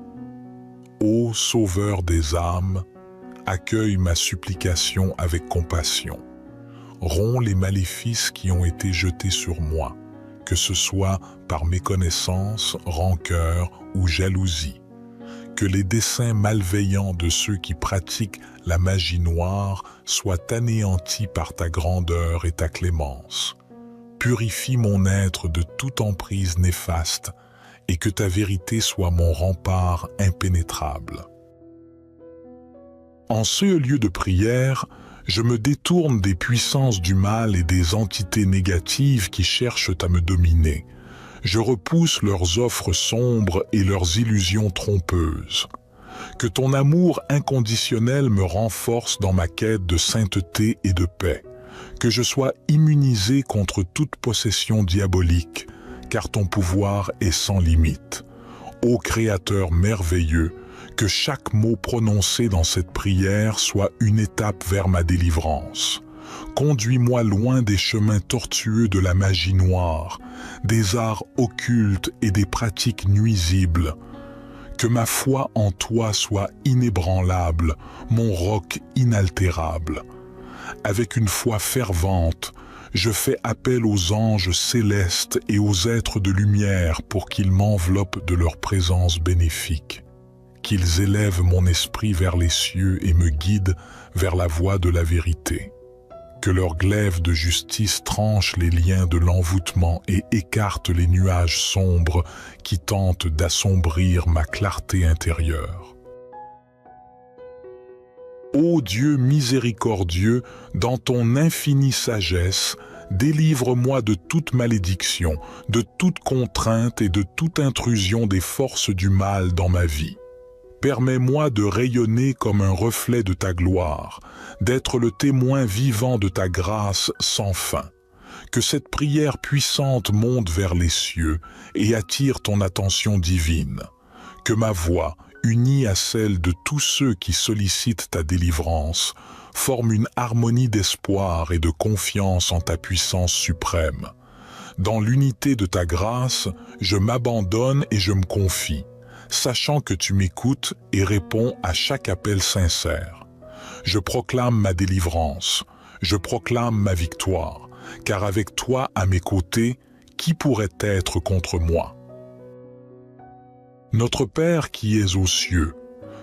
[SPEAKER 1] Ô Sauveur des âmes, accueille ma supplication avec compassion. Romps les maléfices qui ont été jetés sur moi, que ce soit par méconnaissance, rancœur ou jalousie. Que les desseins malveillants de ceux qui pratiquent la magie noire soient anéantis par ta grandeur et ta clémence. Purifie mon être de toute emprise néfaste et que ta vérité soit mon rempart impénétrable. En ce lieu de prière, je me détourne des puissances du mal et des entités négatives qui cherchent à me dominer. Je repousse leurs offres sombres et leurs illusions trompeuses. Que ton amour inconditionnel me renforce dans ma quête de sainteté et de paix. Que je sois immunisé contre toute possession diabolique, car ton pouvoir est sans limite. Ô Créateur merveilleux, que chaque mot prononcé dans cette prière soit une étape vers ma délivrance. Conduis-moi loin des chemins tortueux de la magie noire, des arts occultes et des pratiques nuisibles. Que ma foi en toi soit inébranlable, mon roc inaltérable. Avec une foi fervente, je fais appel aux anges célestes et aux êtres de lumière pour qu'ils m'enveloppent de leur présence bénéfique. Qu'ils élèvent mon esprit vers les cieux et me guident vers la voie de la vérité. que leur glaive de justice tranche les liens de l'envoûtement et écarte les nuages sombres qui tentent d'assombrir ma clarté intérieure. Ô Dieu miséricordieux, dans ton infinie sagesse, délivre-moi de toute malédiction, de toute contrainte et de toute intrusion des forces du mal dans ma vie. Permets-moi de rayonner comme un reflet de ta gloire, d'être le témoin vivant de ta grâce sans fin. Que cette prière puissante monte vers les cieux et attire ton attention divine. Que ma voix, unie à celle de tous ceux qui sollicitent ta délivrance, forme une harmonie d'espoir et de confiance en ta puissance suprême. Dans l'unité de ta grâce, je m'abandonne et je me confie, sachant que tu m'écoutes et réponds à chaque appel sincère. Je proclame ma délivrance, je proclame ma victoire, car avec toi à mes côtés, qui pourrait être contre moi? Notre Père qui es aux cieux,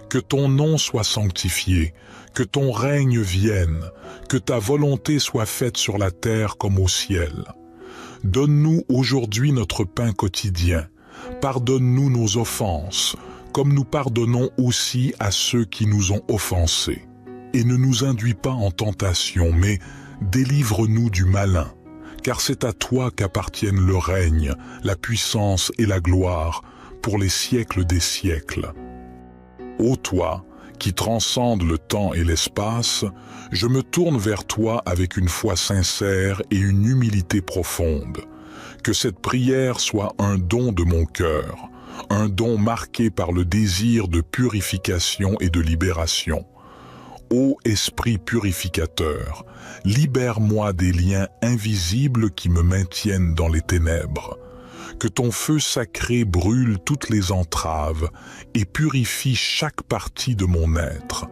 [SPEAKER 1] que ton nom soit sanctifié, que ton règne vienne, que ta volonté soit faite sur la terre comme au ciel. Donne-nous aujourd'hui notre pain quotidien. Pardonne-nous nos offenses, comme nous pardonnons aussi à ceux qui nous ont offensés. Et ne nous induis pas en tentation, mais délivre-nous du malin, car c'est à toi qu'appartiennent le règne, la puissance et la gloire, pour les siècles des siècles. Ô toi, qui transcende le temps et l'espace, je me tourne vers toi avec une foi sincère et une humilité profonde. Que cette prière soit un don de mon cœur, un don marqué par le désir de purification et de libération. Ô Esprit purificateur, libère-moi des liens invisibles qui me maintiennent dans les ténèbres. Que ton feu sacré brûle toutes les entraves et purifie chaque partie de mon être.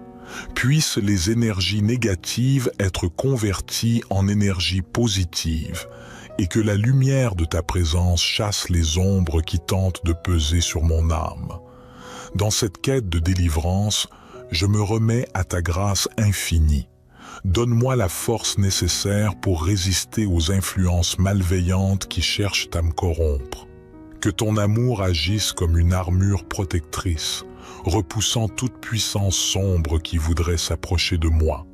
[SPEAKER 1] Puissent les énergies négatives être converties en énergies positives et que la lumière de ta présence chasse les ombres qui tentent de peser sur mon âme. Dans cette quête de délivrance, je me remets à ta grâce infinie. Donne-moi la force nécessaire pour résister aux influences malveillantes qui cherchent à me corrompre. Que ton amour agisse comme une armure protectrice, repoussant toute puissance sombre qui voudrait s'approcher de moi.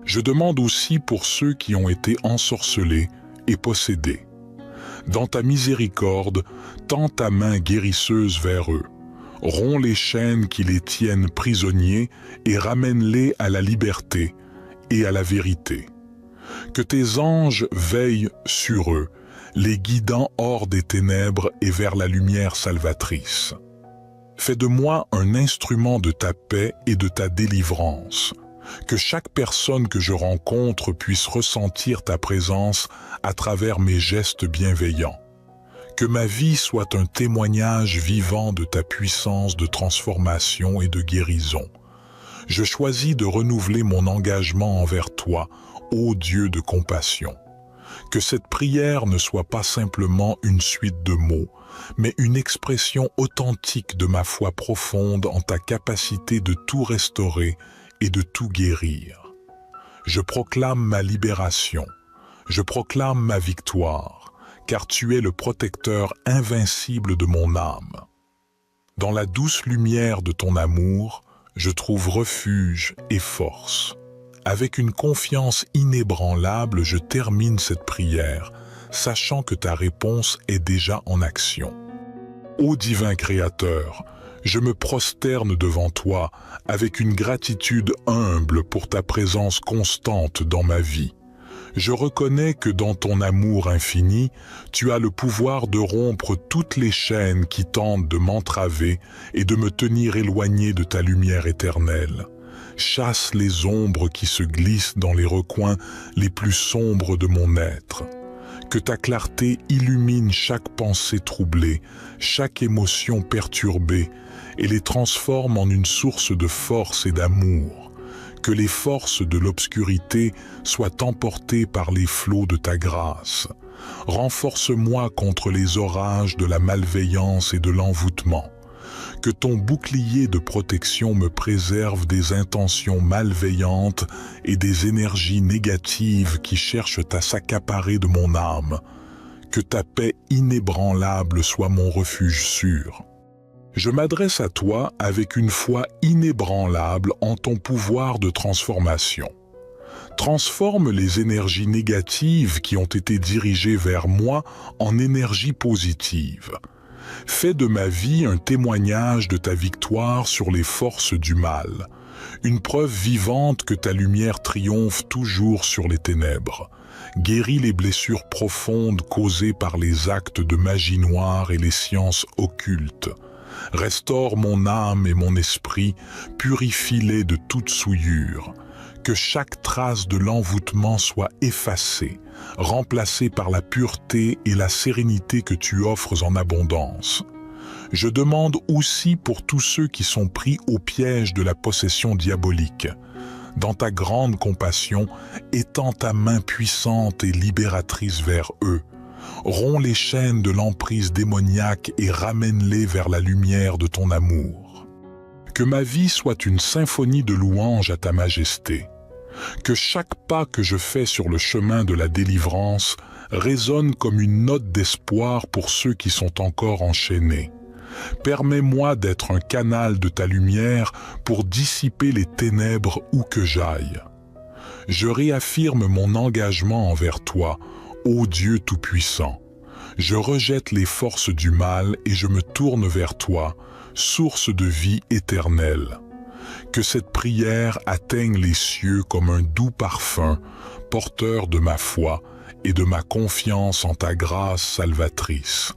[SPEAKER 1] Je demande aussi pour ceux qui ont été ensorcelés et possédés. Dans ta miséricorde, tends ta main guérisseuse vers eux. Romps les chaînes qui les tiennent prisonniers et ramène-les à la liberté et à la vérité. Que tes anges veillent sur eux, les guidant hors des ténèbres et vers la lumière salvatrice. Fais de moi un instrument de ta paix et de ta délivrance. Que chaque personne que je rencontre puisse ressentir ta présence à travers mes gestes bienveillants. Que ma vie soit un témoignage vivant de ta puissance de transformation et de guérison. Je choisis de renouveler mon engagement envers toi, ô Dieu de compassion. Que cette prière ne soit pas simplement une suite de mots, mais une expression authentique de ma foi profonde en ta capacité de tout restaurer et de tout guérir. Je proclame ma libération, je proclame ma victoire, car tu es le protecteur invincible de mon âme. Dans la douce lumière de ton amour, je trouve refuge et force. Avec une confiance inébranlable, je termine cette prière, sachant que ta réponse est déjà en action. Ô divin Créateur, je me prosterne devant toi avec une gratitude humble pour ta présence constante dans ma vie. Je reconnais que dans ton amour infini, tu as le pouvoir de rompre toutes les chaînes qui tentent de m'entraver et de me tenir éloigné de ta lumière éternelle. Chasse les ombres qui se glissent dans les recoins les plus sombres de mon être. Que ta clarté illumine chaque pensée troublée, chaque émotion perturbée, et les transforme en une source de force et d'amour. Que les forces de l'obscurité soient emportées par les flots de ta grâce. Renforce-moi contre les orages de la malveillance et de l'envoûtement. que ton bouclier de protection me préserve des intentions malveillantes et des énergies négatives qui cherchent à s'accaparer de mon âme. Que ta paix inébranlable soit mon refuge sûr. Je m'adresse à toi avec une foi inébranlable en ton pouvoir de transformation. Transforme les énergies négatives qui ont été dirigées vers moi en énergies positives. Fais de ma vie un témoignage de ta victoire sur les forces du mal, une preuve vivante que ta lumière triomphe toujours sur les ténèbres. Guéris les blessures profondes causées par les actes de magie noire et les sciences occultes. Restaure mon âme et mon esprit, purifie-les de toute souillure. Que chaque trace de l'envoûtement soit effacée, remplacée par la pureté et la sérénité que tu offres en abondance. Je demande aussi pour tous ceux qui sont pris au piège de la possession diabolique. Dans ta grande compassion, étends ta main puissante et libératrice vers eux. Romps les chaînes de l'emprise démoniaque et ramène-les vers la lumière de ton amour. Que ma vie soit une symphonie de louanges à ta majesté. Que chaque pas que je fais sur le chemin de la délivrance résonne comme une note d'espoir pour ceux qui sont encore enchaînés. Permets-moi d'être un canal de ta lumière pour dissiper les ténèbres où que j'aille. Je réaffirme mon engagement envers toi, ô Dieu Tout-Puissant. Je rejette les forces du mal et je me tourne vers toi, source de vie éternelle. Que cette prière atteigne les cieux comme un doux parfum, porteur de ma foi et de ma confiance en ta grâce salvatrice.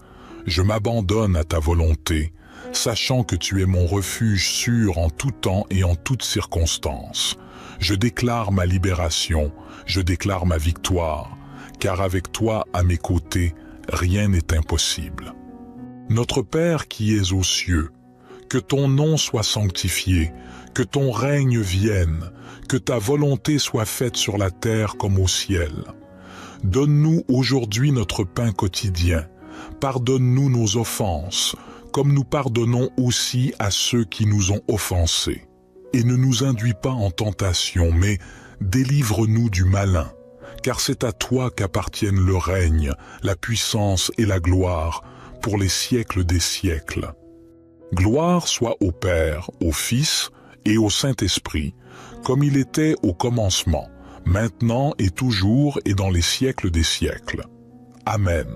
[SPEAKER 1] Je m'abandonne à ta volonté, sachant que tu es mon refuge sûr en tout temps et en toutes circonstances. Je déclare ma libération, je déclare ma victoire, car avec toi à mes côtés, rien n'est impossible. Notre Père qui es aux cieux, que ton nom soit sanctifié, que ton règne vienne, que ta volonté soit faite sur la terre comme au ciel. Donne-nous aujourd'hui notre pain quotidien. Pardonne-nous nos offenses, comme nous pardonnons aussi à ceux qui nous ont offensés. Et ne nous induis pas en tentation, mais délivre-nous du malin, car c'est à toi qu'appartiennent le règne, la puissance et la gloire, pour les siècles des siècles. Gloire soit au Père, au Fils et au Saint-Esprit, comme il était au commencement, maintenant et toujours et dans les siècles des siècles. Amen.